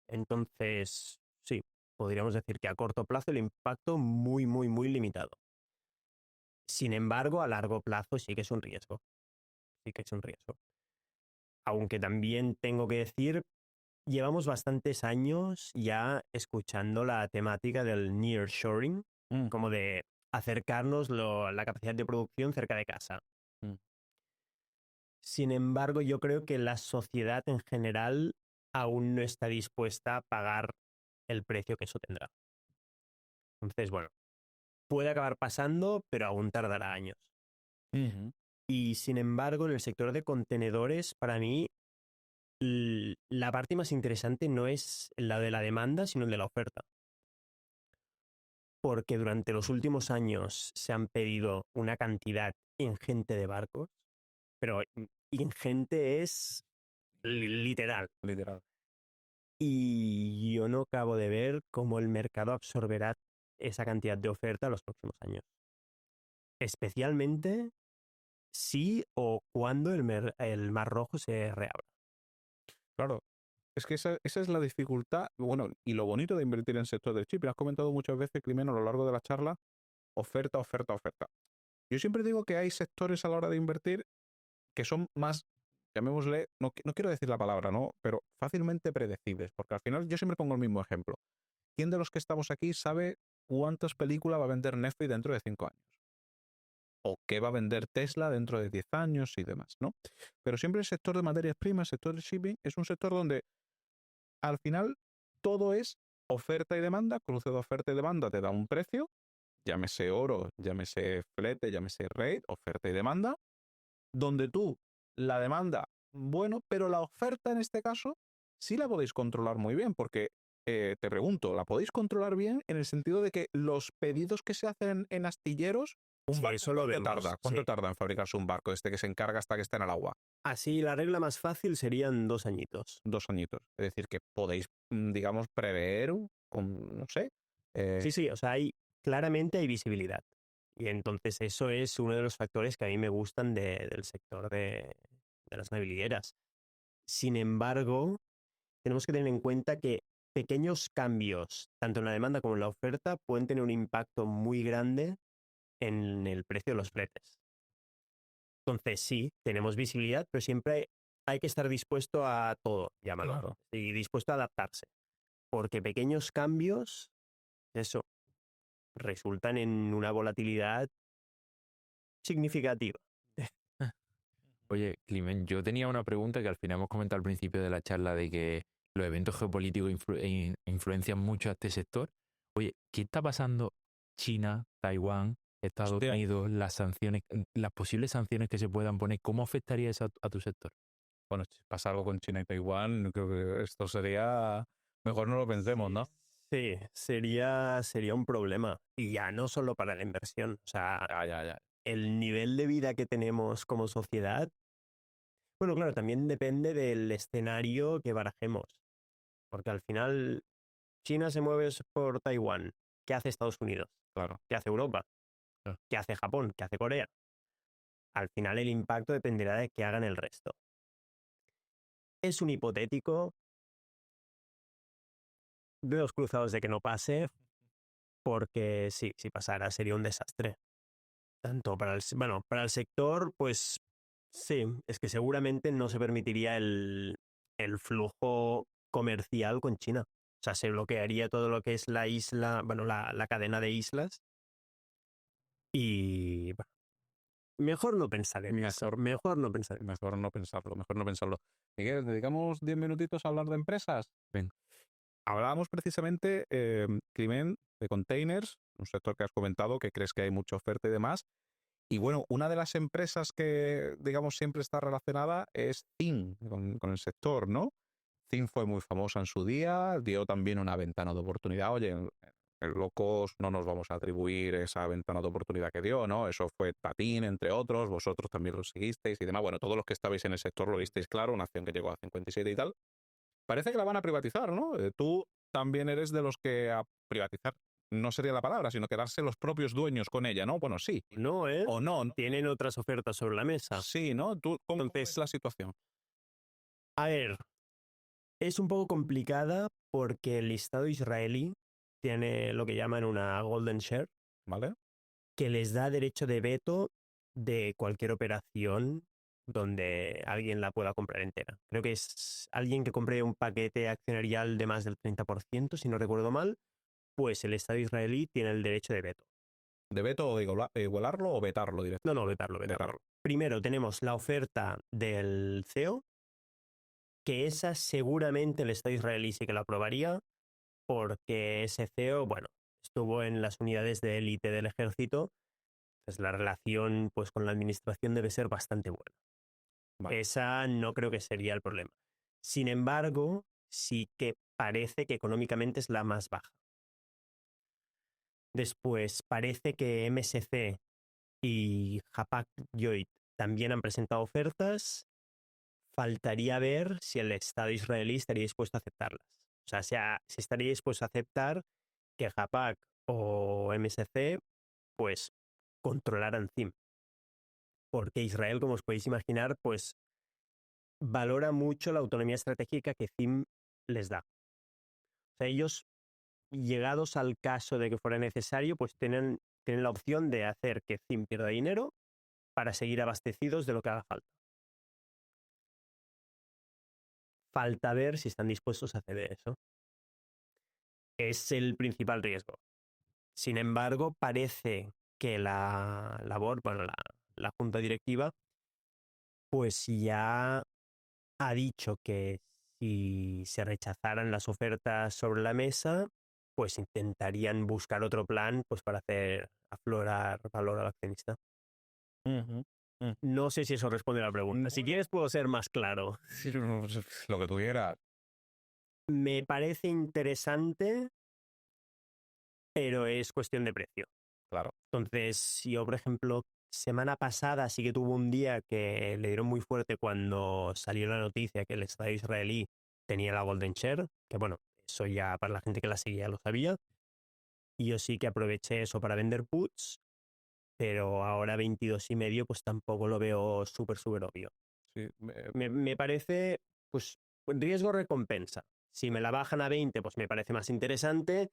Entonces, sí, podríamos decir que a corto plazo el impacto muy, muy, muy limitado. Sin embargo, a largo plazo sí que es un riesgo. Sí que es un riesgo. Aunque también tengo que decir, llevamos bastantes años ya escuchando la temática del nearshoring, como de acercarnos la capacidad de producción cerca de casa. Sin embargo, yo creo que la sociedad en general aún no está dispuesta a pagar el precio que eso tendrá. Entonces, bueno, puede acabar pasando, pero aún tardará años. Y sin embargo, en el sector de contenedores, para mí, la parte más interesante no es la de la demanda, sino el de la oferta. Porque durante los últimos años se han pedido una cantidad ingente de barcos, pero ingente es literal. Y yo no acabo de ver cómo el mercado absorberá esa cantidad de oferta en los próximos años. Especialmente si o cuando el Mar Rojo se reabra. Claro, es que esa es la dificultad, bueno, y lo bonito de invertir en sector del chip. Has comentado muchas veces, Climeno, a lo largo de la charla, oferta, oferta, oferta. Yo siempre digo que hay sectores a la hora de invertir que son más, llamémosle, no quiero decir la palabra, ¿no? Pero fácilmente predecibles, porque al final yo siempre pongo el mismo ejemplo. ¿Quién de los que estamos aquí sabe cuántas películas va a vender Netflix dentro de 5 años? O qué va a vender Tesla dentro de 10 años y demás, ¿no? Pero siempre el sector de materias primas, el sector de shipping, es un sector donde al final todo es oferta y demanda, cruce de oferta y demanda te da un precio, llámese oro, llámese flete, llámese rate, oferta y demanda, donde tú, la demanda, bueno, pero la oferta en este caso sí la podéis controlar muy bien, porque te pregunto, ¿la podéis controlar bien en el sentido de que los pedidos que se hacen en astilleros, Sí, eso lo vemos. ¿Cuánto tarda en fabricarse un barco desde que se encarga hasta que está en el agua? Así, la regla más fácil serían 2 añitos. 2 añitos. Es decir, que podéis, digamos, prever, no sé. Sí, o sea, claramente hay visibilidad. Y entonces eso es uno de los factores que a mí me gustan del sector de las navilieras. Sin embargo, tenemos que tener en cuenta que pequeños cambios, tanto en la demanda como en la oferta, pueden tener un impacto muy grande en el precio de los fletes. Entonces, sí, tenemos visibilidad, pero siempre hay que estar dispuesto a todo, llámalo, Claro. y dispuesto a adaptarse. Porque pequeños cambios, eso, resultan en una volatilidad significativa. Oye, Climent, yo tenía una pregunta que al final hemos comentado al principio de la charla de que los eventos geopolíticos influencian mucho a este sector. Oye, ¿qué está pasando China, Taiwán, Estados Hostia. Unidos, las sanciones, las posibles sanciones que se puedan poner? ¿Cómo afectaría eso a tu sector? Bueno, si pasa algo con China y Taiwán, creo que esto sería... Mejor no lo pensemos, ¿no? Sí, sería un problema. Y ya no solo para la inversión. O sea, Ya. el nivel de vida que tenemos como sociedad, bueno, claro, también depende del escenario que barajemos. Porque al final China se mueve por Taiwán. ¿Qué hace Estados Unidos? Claro. ¿Qué hace Europa? Claro. ¿Qué hace Japón? ¿Qué hace Corea? Al final el impacto dependerá de qué hagan el resto. Es un hipotético. Dedos cruzados de que no pase, porque sí, si pasara sería un desastre. Tanto para para el sector, pues sí, es que seguramente no se permitiría el flujo comercial con China. O sea, se bloquearía todo lo que es la isla, bueno, la cadena de islas. Y bueno, mejor no pensar en eso. Mejor no pensar en eso. Mejor no pensarlo, mejor no pensarlo. Miguel, dedicamos 10 minutitos a hablar de empresas. Ven. Hablábamos precisamente, Climent, de containers, un sector que has comentado, que crees que hay mucha oferta y demás. Y bueno, una de las empresas que, digamos, siempre está relacionada es ZIM, con el sector, ¿no? ZIM fue muy famosa en su día, dio también una ventana de oportunidad. Oye, en Locos no nos vamos a atribuir esa ventana de oportunidad que dio, ¿no? Eso fue Tatín, entre otros, vosotros también lo seguisteis y demás. Bueno, todos los que estabais en el sector lo visteis claro, una acción que llegó a 57 y tal. Parece que la van a privatizar, ¿no? Tú también eres de los que a privatizar no sería la palabra, sino quedarse los propios dueños con ella, ¿no? Bueno, sí. No, ¿eh? O no. Tienen otras ofertas sobre la mesa. Sí, ¿no? ¿Cómo es la situación? A ver, es un poco complicada porque el Estado israelí tiene lo que llaman una golden share, ¿Vale? que les da derecho de veto de cualquier operación donde alguien la pueda comprar entera. Creo que es alguien que compre un paquete accionarial de más del 30%, si no recuerdo mal, pues el Estado israelí tiene el derecho de veto. ¿De veto o de igualarlo o vetarlo directamente? No, vetarlo. Primero tenemos la oferta del CEO, que esa seguramente el Estado israelí sí que la aprobaría, porque ese CEO, bueno, estuvo en las unidades de élite del ejército, entonces la relación pues con la administración debe ser bastante buena. Vale. Esa no creo que sería el problema. Sin embargo, sí que parece que económicamente es la más baja. Después, parece que MSC y Hapag-Lloyd también han presentado ofertas. Faltaría ver si el Estado israelí estaría dispuesto a aceptarlas. O sea, si estaría dispuesto a aceptar que Hapag o MSC pues controlaran ZIM. Porque Israel, como os podéis imaginar, pues valora mucho la autonomía estratégica que ZIM les da. O sea, ellos, llegados al caso de que fuera necesario, pues tienen la opción de hacer que ZIM pierda dinero para seguir abastecidos de lo que haga falta. Falta ver si están dispuestos a ceder eso. Es el principal riesgo. Sin embargo, parece que la junta directiva, pues ya ha dicho que si se rechazaran las ofertas sobre la mesa, pues intentarían buscar otro plan pues para hacer aflorar valor al accionista. No sé si eso responde a la pregunta. Si quieres puedo ser más claro. Lo que tuviera. Me parece interesante, pero es cuestión de precio. Claro. Entonces, yo, por ejemplo, semana pasada sí que tuvo un día que le dieron muy fuerte cuando salió la noticia que el Estado israelí tenía la Golden Share, que bueno, eso ya para la gente que la seguía lo sabía. Y yo sí que aproveché eso para vender puts, pero ahora 22,5 pues tampoco lo veo súper obvio. Sí, Me parece, pues, riesgo-recompensa. Si me la bajan a 20, pues me parece más interesante.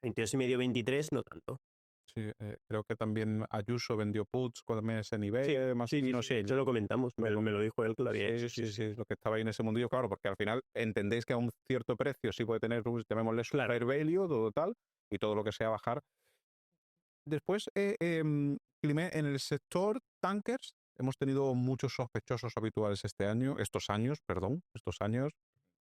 22,5, 23, no tanto. sí, creo que también Ayuso vendió puts con ese nivel. Sí, más sí, no sé, eso lo comentamos. Me lo dijo él que lo había hecho. Sí, lo que estaba ahí en ese mundillo, claro, porque al final entendéis que a un cierto precio sí puede tener, llamémosle Claro. super value, todo tal, y todo lo que sea bajar. Después, Climent, en el sector tankers hemos tenido muchos sospechosos habituales estos años.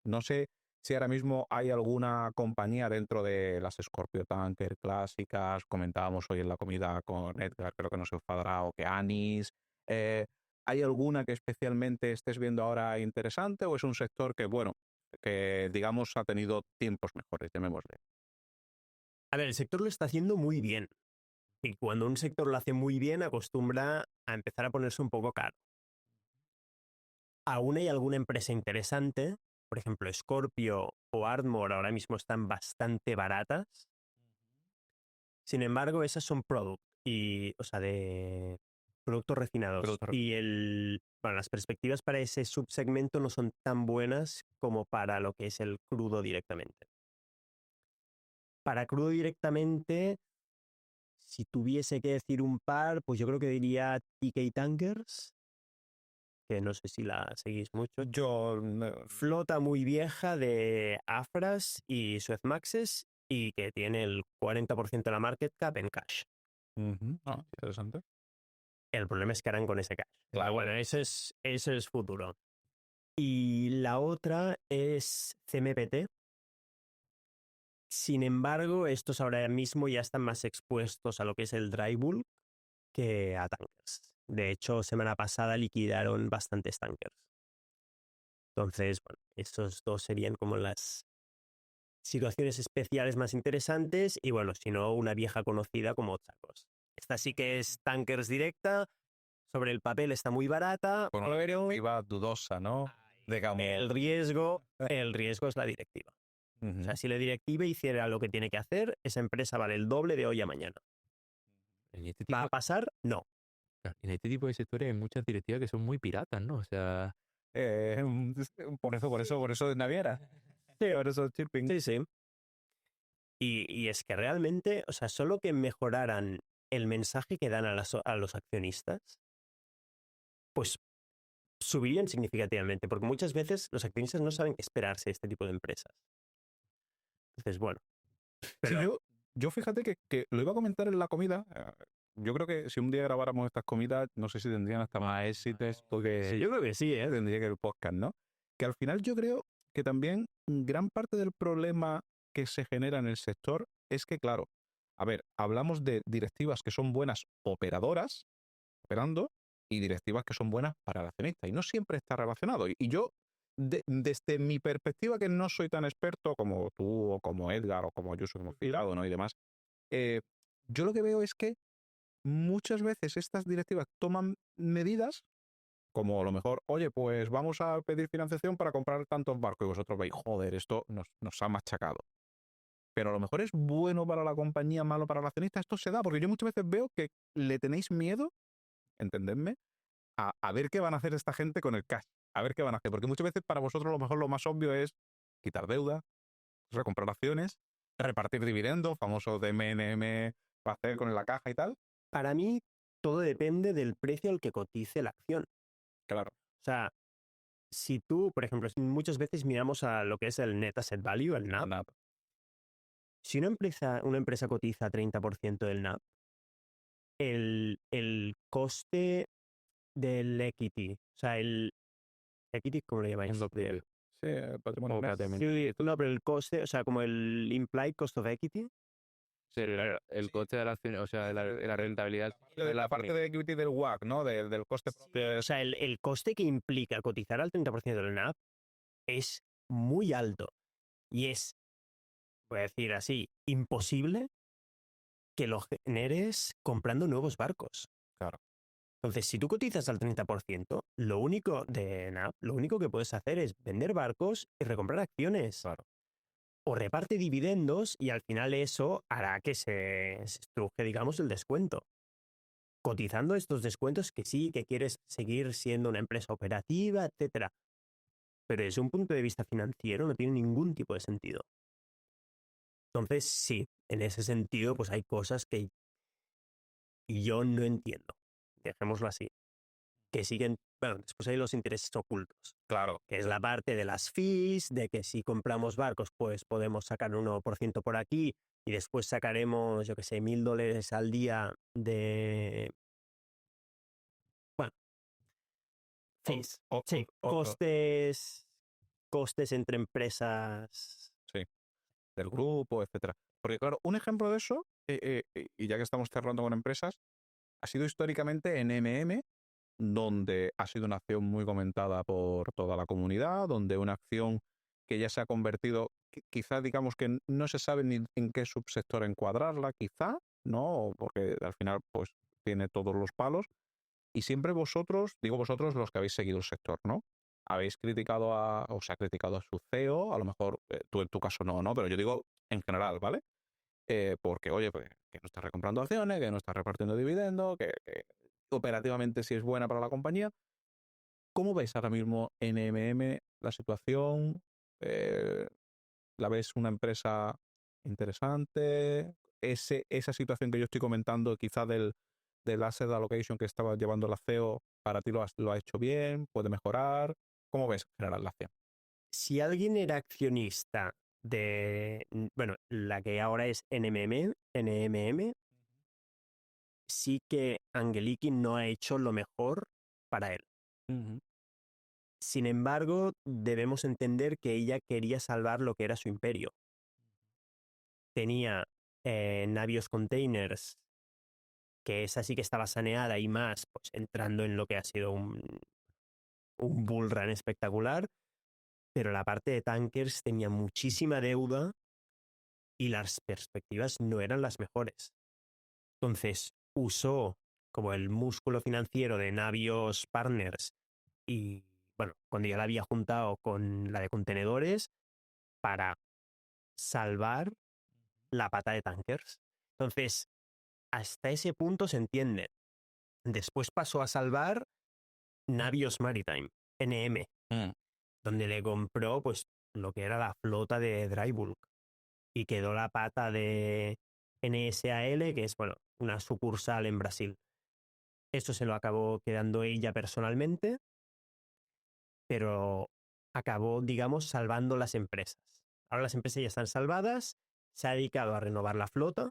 No sé si ahora mismo hay alguna compañía dentro de las Scorpio Tanker clásicas. Comentábamos hoy en la comida con Edgar, creo que no se enfadará, o que Anis. ¿Hay alguna que especialmente estés viendo ahora interesante o es un sector que, bueno, que digamos ha tenido tiempos mejores, llamémosle? A ver, el sector lo está haciendo muy bien. Y cuando un sector lo hace muy bien, acostumbra a empezar a ponerse un poco caro. Aún hay alguna empresa interesante, por ejemplo, Scorpio o Ardmore ahora mismo están bastante baratas. Sin embargo, esas son o sea, de productos refinados. Bueno, las perspectivas para ese subsegmento no son tan buenas como para lo que es el crudo directamente. Para crudo directamente, si tuviese que decir un par, pues yo creo que diría TK Tankers, que no sé si la seguís mucho. Yo Flota muy vieja de Afras y Suezmaxes y que tiene el 40% de la market cap en cash. Interesante. El problema es que harán con ese cash. Claro, bueno, ese es futuro. Y la otra es CMPT. Sin embargo, estos ahora mismo ya están más expuestos a lo que es el dry bulk que a tankers. De hecho, semana pasada liquidaron bastantes tankers. Entonces, bueno, esos dos serían como las situaciones especiales más interesantes y, bueno, si no, una vieja conocida como Chacos. Esta sí que es tankers directa, sobre el papel está muy barata, Con una directiva dudosa, ¿no? Digamos. el riesgo es la directiva. O sea, si la directiva hiciera lo que tiene que hacer, esa empresa vale el doble de hoy a mañana. En este ¿Va a tipo, pasar? No. en este tipo de sectores hay muchas directivas que son muy piratas, ¿no? O sea, Por eso de naviera. Sí. Por eso shipping. Sí, sí. Y es que realmente, o sea, solo que mejoraran el mensaje que dan a los accionistas, pues subirían significativamente, porque muchas veces los accionistas no saben qué esperarse de este tipo de empresas. Entonces, bueno. Pero, Sí, yo fíjate que lo iba a comentar en la comida. Yo creo que si un día grabáramos estas comidas, no sé si tendrían hasta más éxitos, porque yo creo que sí, ¿eh? tendría que el podcast, ¿no? Que al final yo creo que también gran parte del problema que se genera en el sector es que, claro, a ver, hablamos de directivas que son buenas operadoras, operando, y directivas que son buenas para el accionista, y no siempre está relacionado. Y yo, desde mi perspectiva, que no soy tan experto como tú, o como Edgar, o como Ayuso, hemos filado, ¿no? Y demás, eh, yo lo que veo es que muchas veces estas directivas toman medidas como a lo mejor, oye, pues vamos a pedir financiación para comprar tantos barcos, y vosotros veis, joder, esto nos ha machacado. Pero a lo mejor es bueno para la compañía, malo para el accionista. Esto se da, porque yo muchas veces veo que le tenéis miedo, entendedme, a ver qué van a hacer esta gente con el cash. A ver qué van a hacer. Porque muchas veces para vosotros a lo mejor lo más obvio es quitar deuda, recomprar acciones, repartir dividendos, famoso de MNM, para hacer con la caja y tal. para mí, todo depende del precio al que cotice la acción. Claro. O sea, si tú, por ejemplo, muchas veces miramos a lo que es el Net Asset Value, el NAV. Nada. Si una empresa cotiza 30% del NAV, el coste del equity, o sea, el equity, ¿cómo lo llamáis? Sí, patrimonio. Sí, no, pero el coste, o sea, como el implied cost of equity. sí, el coste de la acción, o sea, la rentabilidad. La parte de equity del WACC, ¿no? Del coste. O sea, el coste que implica cotizar al 30% del NAV es muy alto. Y es, voy a decir así, imposible que lo generes comprando nuevos barcos. Claro. Entonces, si tú cotizas al 30%, lo único que puedes hacer es vender barcos y recomprar acciones. Claro. O reparte dividendos y al final eso hará que se estruje, digamos, el descuento. cotizando estos descuentos que sí, que quieres seguir siendo una empresa operativa, etcétera. Pero desde un punto de vista financiero no tiene ningún tipo de sentido. Entonces, sí, en ese sentido, pues hay cosas que yo no entiendo. Dejémoslo así. Que siguen, bueno, después hay los intereses ocultos. Claro. Que es la parte de las fees, de que si compramos barcos, pues podemos sacar un 1% por aquí y después sacaremos, yo qué sé, $1,000 al día de, bueno, fees. Sí, costes entre empresas. Sí, del grupo, etcétera. Porque claro, un ejemplo de eso, y ya que estamos cerrando con empresas, ha sido históricamente en MM, donde ha sido una acción muy comentada por toda la comunidad, donde una acción que ya se ha convertido, quizás digamos que no se sabe ni en qué subsector encuadrarla, quizá, ¿no? Porque al final pues tiene todos los palos. Y siempre vosotros, digo vosotros los que habéis seguido el sector, ¿no? Habéis criticado o se ha criticado a su CEO, a lo mejor tú en tu caso no, pero yo digo en general, ¿vale? Porque, oye, pues, que no está recomprando acciones, que no está repartiendo dividendos, que operativamente sí es buena para la compañía. ¿Cómo ves ahora mismo en MM la situación? Eh, ¿La ves una empresa interesante? Esa situación que yo estoy comentando, quizá del asset allocation que estaba llevando la CEO, ¿para ti lo ha hecho bien? ¿Puede mejorar? ¿Cómo ves en general la acción? Si alguien era accionista de, bueno, la que ahora es NMM, sí que Angeliki no ha hecho lo mejor para él. Sin embargo, debemos entender que ella quería salvar lo que era su imperio. Tenía Navios Containers, que esa sí que estaba saneada y más, pues entrando en lo que ha sido un bull run espectacular, pero la parte de tankers tenía muchísima deuda y las perspectivas no eran las mejores. Entonces usó como el músculo financiero de Navios Partners y, bueno, cuando ya la había juntado con la de contenedores para salvar la pata de tankers. Entonces, hasta ese punto se entiende. Después pasó a salvar Navios Maritime, NM, donde le compró pues lo que era la flota de dry bulk y quedó la pata de NSAL, que es, bueno, una sucursal en Brasil. Eso se lo acabó quedando ella personalmente, pero acabó, digamos, salvando las empresas. Ahora las empresas ya están salvadas, se ha dedicado a renovar la flota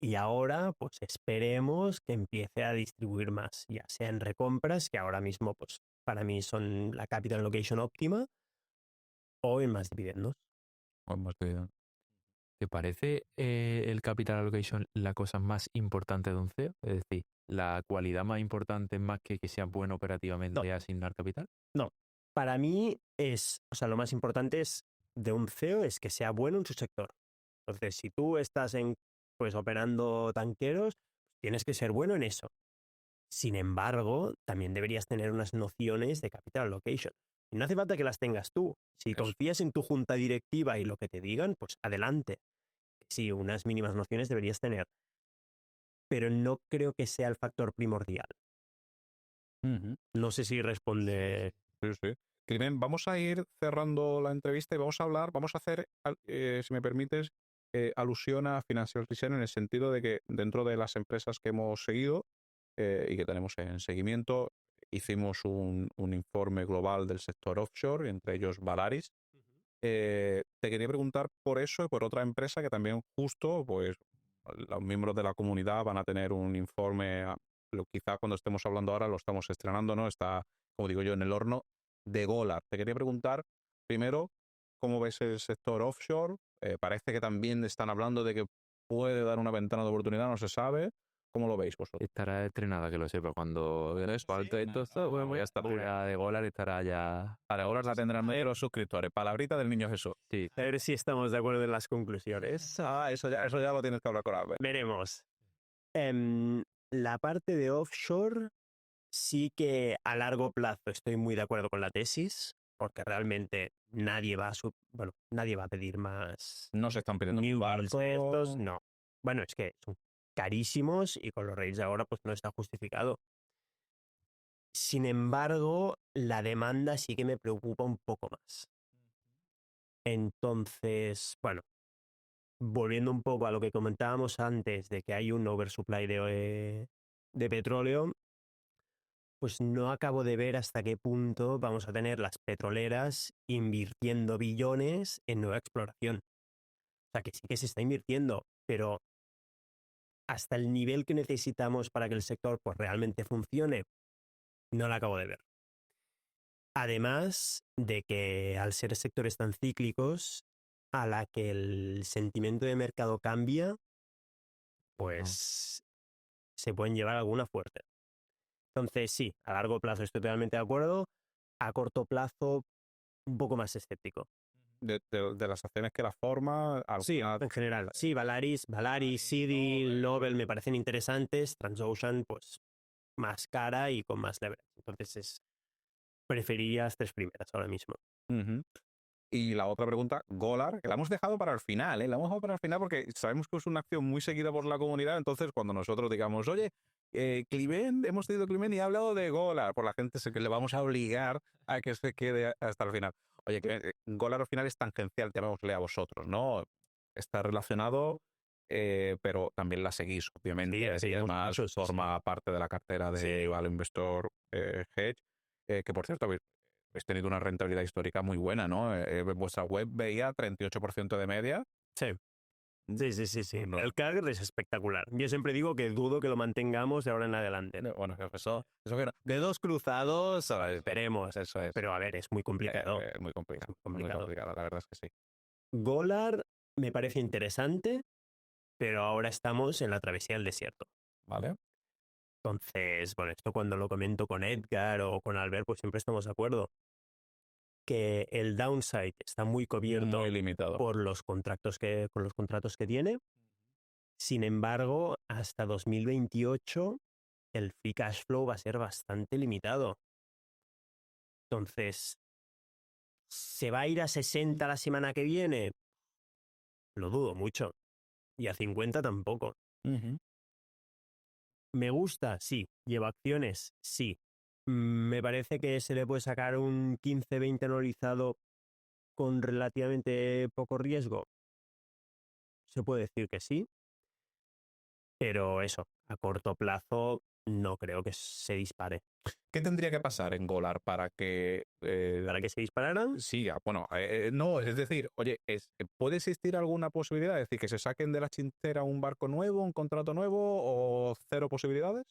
y ahora pues esperemos que empiece a distribuir más, ya sea en recompras, que ahora mismo pues para mí son la capital allocation óptima, o en más dividendos. ¿Te parece el capital allocation la cosa más importante de un CEO? Es decir, la cualidad más importante es más que sea bueno operativamente asignar capital. No, para mí es, o sea, lo más importante es de un CEO es que sea bueno en su sector. Entonces, si tú estás pues operando tanqueros, tienes que ser bueno en eso. Sin embargo, también deberías tener unas nociones de capital allocation. Y no hace falta que las tengas tú. Si confías en tu junta directiva y lo que te digan, pues adelante. Sí, unas mínimas nociones deberías tener. Pero no creo que sea el factor primordial. No sé si responde. Sí, sí. Climent, vamos a ir cerrando la entrevista y vamos a hacer, si me permites, alusión a Financial Design en el sentido de que dentro de las empresas que hemos seguido y que tenemos en seguimiento, hicimos un informe global del sector offshore, entre ellos Valaris. Te quería preguntar por eso y por otra empresa que también justo, pues, los miembros de la comunidad van a tener un informe, quizá cuando estemos hablando ahora lo estamos estrenando, ¿no? Está, como digo yo, en el horno de Golar. Te quería preguntar, primero, ¿cómo ves el sector offshore? Parece que también están hablando de que puede dar una ventana de oportunidad, no se sabe. ¿Cómo lo veis vosotros? Estará estrenada, que lo sepa. Cuando falte esto, bueno, ya está. La de Golar estará ya. Para Golar la tendrán los suscriptores. Palabrita del niño Jesús. Sí. A ver si estamos de acuerdo en las conclusiones. Eso ya lo tienes que hablar con Albert. Veremos. La parte de offshore sí que a largo plazo estoy muy de acuerdo con la tesis, porque realmente nadie va a pedir más. No se están pidiendo new barcos. No. Bueno, es que es un carísimos y con los rates de ahora pues no está justificado. Sin embargo, la demanda sí que me preocupa un poco más. Entonces, bueno, volviendo un poco a lo que comentábamos antes de que hay un oversupply de petróleo, pues no acabo de ver hasta qué punto vamos a tener las petroleras invirtiendo billones en nueva exploración. O sea, que sí que se está invirtiendo, pero hasta el nivel que necesitamos para que el sector pues realmente funcione, no lo acabo de ver. Además de que al ser sectores tan cíclicos, a la que el sentimiento de mercado cambia, pues se pueden llevar alguna fuerte. Entonces sí, a largo plazo estoy totalmente de acuerdo, a corto plazo un poco más escéptico. De las acciones que la forma, Sí, en general. Sí, Valaris, Seedil, Nobel me parecen interesantes, Transocean pues más cara y con más leverage. Entonces preferiría las tres primeras ahora mismo. Y la otra pregunta, Golar, que la hemos dejado para el final, ¿eh? La hemos dejado para el final porque sabemos que es una acción muy seguida por la comunidad, entonces cuando nosotros digamos, oye, Climent, hemos tenido Climent y ha hablado de Golar, por la gente sé que le vamos a obligar a que se quede hasta el final. Oye, que Golar al final es tangencial, llamémosle a vosotros, ¿no? Está relacionado, pero también la seguís, obviamente. Sí, Además, forma parte de la cartera de Value Investor Hedge, que por cierto, habéis tenido una rentabilidad histórica muy buena, ¿no? Vuestra web veía 38% de media. Sí. Sí. No. El CAGR es espectacular. Yo siempre digo que dudo que lo mantengamos de ahora en adelante. Bueno, eso que no. De dos cruzados, esperemos. Eso es. Pero a ver, es muy complicado. Muy complicado. Muy complicado. La verdad es que sí. Golar me parece interesante, pero ahora estamos en la travesía del desierto. Vale. Entonces, bueno, esto cuando lo comento con Edgar o con Albert, pues siempre estamos de acuerdo. Que el downside está muy cubierto, muy limitado con los contratos que tiene. Sin embargo, hasta 2028 el free cash flow va a ser bastante limitado. Entonces, ¿se va a ir a 60 la semana que viene? Lo dudo mucho. Y a 50 tampoco. ¿Me gusta? Sí. ¿Lleva acciones? Sí. Me parece que se le puede sacar un 15-20 anualizado con relativamente poco riesgo. Se puede decir que sí. Pero eso, a corto plazo no creo que se dispare. ¿Qué tendría que pasar en Golar para que... ¿Para que se dispararan? Sí, bueno, no, es decir, oye, ¿puede existir alguna posibilidad? Es decir, que se saquen de la chintera un barco nuevo, un contrato nuevo o cero posibilidades.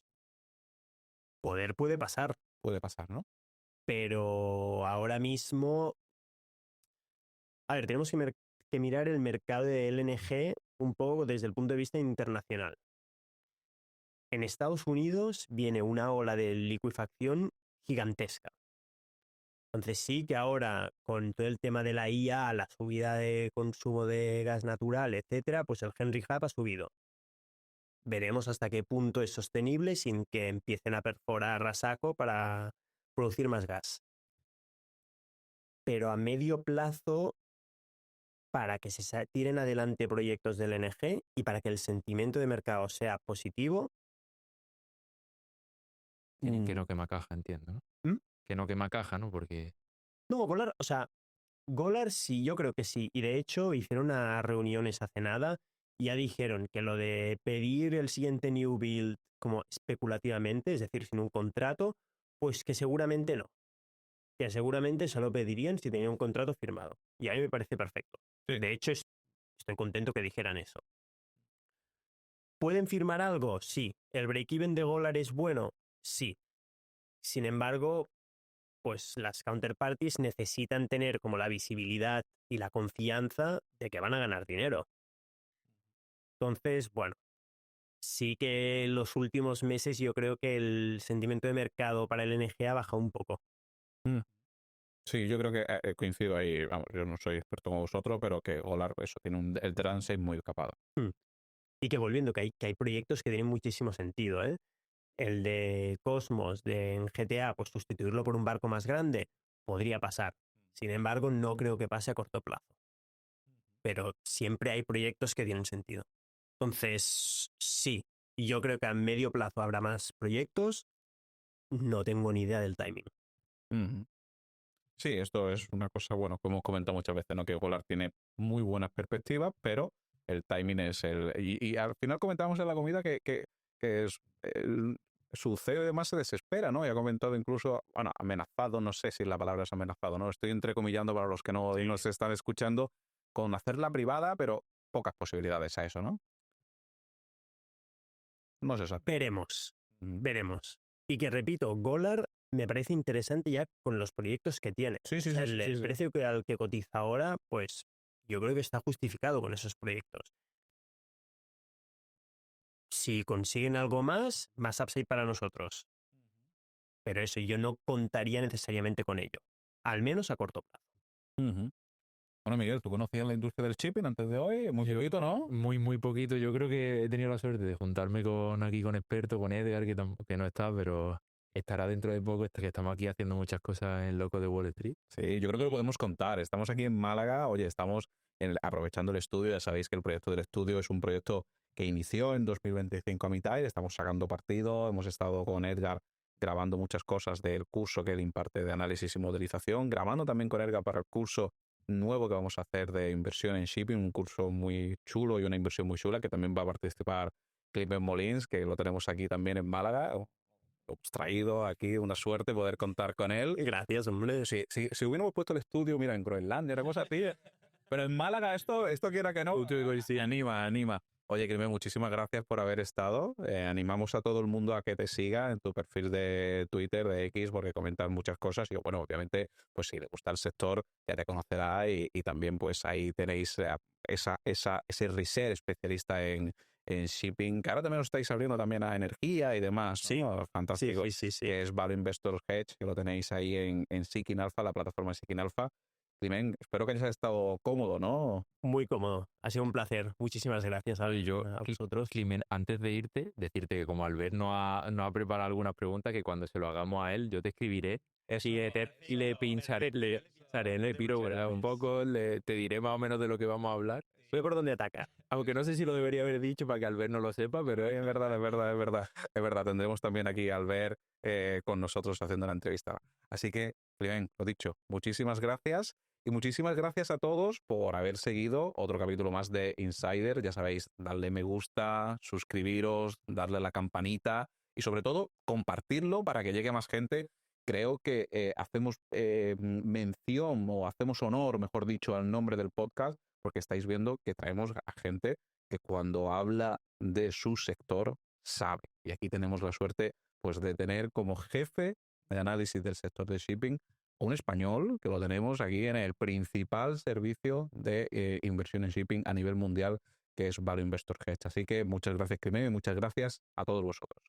Puede pasar. Puede pasar, ¿no? Pero ahora mismo... A ver, tenemos que mirar el mercado de LNG un poco desde el punto de vista internacional. En Estados Unidos viene una ola de licuefacción gigantesca. Entonces sí que ahora, con todo el tema de la IA, la subida de consumo de gas natural, etcétera, pues el Henry Hub ha subido. Veremos hasta qué punto es sostenible sin que empiecen a perforar a saco para producir más gas. Pero a medio plazo, para que se tiren adelante proyectos del LNG y para que el sentimiento de mercado sea positivo... Que no quema caja, entiendo, ¿no? Que no quema caja, ¿no? Porque... No, Golar sí, yo creo que sí. Y de hecho hicieron unas reuniones hace nada y ya dijeron que lo de pedir el siguiente new build como especulativamente, es decir, sin un contrato, pues que seguramente no. Que seguramente solo pedirían si tenían un contrato firmado. Y a mí me parece perfecto. Sí. De hecho, estoy contento que dijeran eso. ¿Pueden firmar algo? Sí. ¿El break-even de Golar es bueno? Sí. Sin embargo, pues las counterparties necesitan tener como la visibilidad y la confianza de que van a ganar dinero. Entonces, bueno, sí que en los últimos meses yo creo que el sentimiento de mercado para el NG ha bajado un poco. Sí, yo creo que coincido ahí. Vamos, yo no soy experto como vosotros, pero que Golar eso tiene el trance muy capado. Y que volviendo, que hay proyectos que tienen muchísimo sentido, ¿eh? El de Cosmos, en GTA, pues sustituirlo por un barco más grande, podría pasar. Sin embargo, no creo que pase a corto plazo. Pero siempre hay proyectos que tienen sentido. Entonces, sí, yo creo que a medio plazo habrá más proyectos. No tengo ni idea del timing. Sí, esto es una cosa, bueno, como hemos comentado muchas veces, ¿no? Que Golar tiene muy buenas perspectivas, pero el timing es el... Y al final comentábamos en la comida que es su CEO y demás se desespera, ¿no? Y ha comentado incluso, bueno, amenazado, no sé si la palabra es amenazado, ¿no? Estoy entrecomillando para los que no nos están escuchando, con hacerla privada, pero pocas posibilidades a eso, ¿no? No se sabe. Veremos. Y que repito, Golar me parece interesante ya con los proyectos que tiene. Sí. El precio al que cotiza ahora, pues yo creo que está justificado con esos proyectos. Si consiguen algo más upside para nosotros. Pero eso, yo no contaría necesariamente con ello. Al menos a corto plazo. Bueno, Miguel, ¿tú conocías la industria del shipping antes de hoy? Muy poquito, ¿no? Muy poquito. Yo creo que he tenido la suerte de juntarme con expertos, con Edgar, que no está, pero estará dentro de poco, que estamos aquí haciendo muchas cosas en Loco de Wall Street. Sí, yo creo que lo podemos contar. Estamos aquí en Málaga, oye, estamos aprovechando el estudio. Ya sabéis que el proyecto del estudio es un proyecto que inició en 2025 a mitad y estamos sacando partido. Hemos estado con Edgar grabando muchas cosas del curso que él imparte de análisis y modelización, grabando también con Edgar para el curso nuevo que vamos a hacer de inversión en shipping, un curso muy chulo y una inversión muy chula que también va a participar Climent Molins, que lo tenemos aquí también en Málaga. Hemos traído aquí una suerte poder contar con él. Gracias, hombre. Si hubiéramos puesto el estudio, mira, en Groenlandia, una cosa así, pero en Málaga esto quiera que no, sí, anima. Oye, Climent, muchísimas gracias por haber estado. Animamos a todo el mundo a que te siga en tu perfil de Twitter, de X, porque comentas muchas cosas y, bueno, obviamente, pues si le gusta el sector, ya te conocerá y también, pues ahí tenéis ese research especialista en shipping, que ahora también os estáis abriendo también a energía y demás, ¿no? Sí, Fantástico. Sí. Que es Value Investor Hedge, que lo tenéis ahí en Seeking Alpha, la plataforma de Seeking Alpha. Climent, espero que hayas estado cómodo, ¿no? Muy cómodo. Ha sido un placer. Muchísimas gracias a vosotros. Climent, antes de irte, decirte que como Albert no ha preparado alguna pregunta, que cuando se lo hagamos a él, yo te escribiré y le pincharé, le piro un poco, te diré más o menos de lo que vamos a hablar. Voy por donde ataca. Aunque no sé si lo debería haber dicho para que Albert no lo sepa, pero es verdad. Tendremos también aquí a Albert con nosotros haciendo la entrevista. Así que, Climent, lo dicho, muchísimas gracias. Y muchísimas gracias a todos por haber seguido otro capítulo más de Insider. Ya sabéis, darle me gusta, suscribiros, darle a la campanita y sobre todo compartirlo para que llegue más gente. Creo que hacemos mención o hacemos honor, mejor dicho, al nombre del podcast, porque estáis viendo que traemos a gente que cuando habla de su sector sabe. Y aquí tenemos la suerte pues de tener como jefe de análisis del sector de shipping un español, que lo tenemos aquí en el principal servicio de inversión en shipping a nivel mundial, que es Value Investor Hedge. Así que muchas gracias, Climent, y muchas gracias a todos vosotros.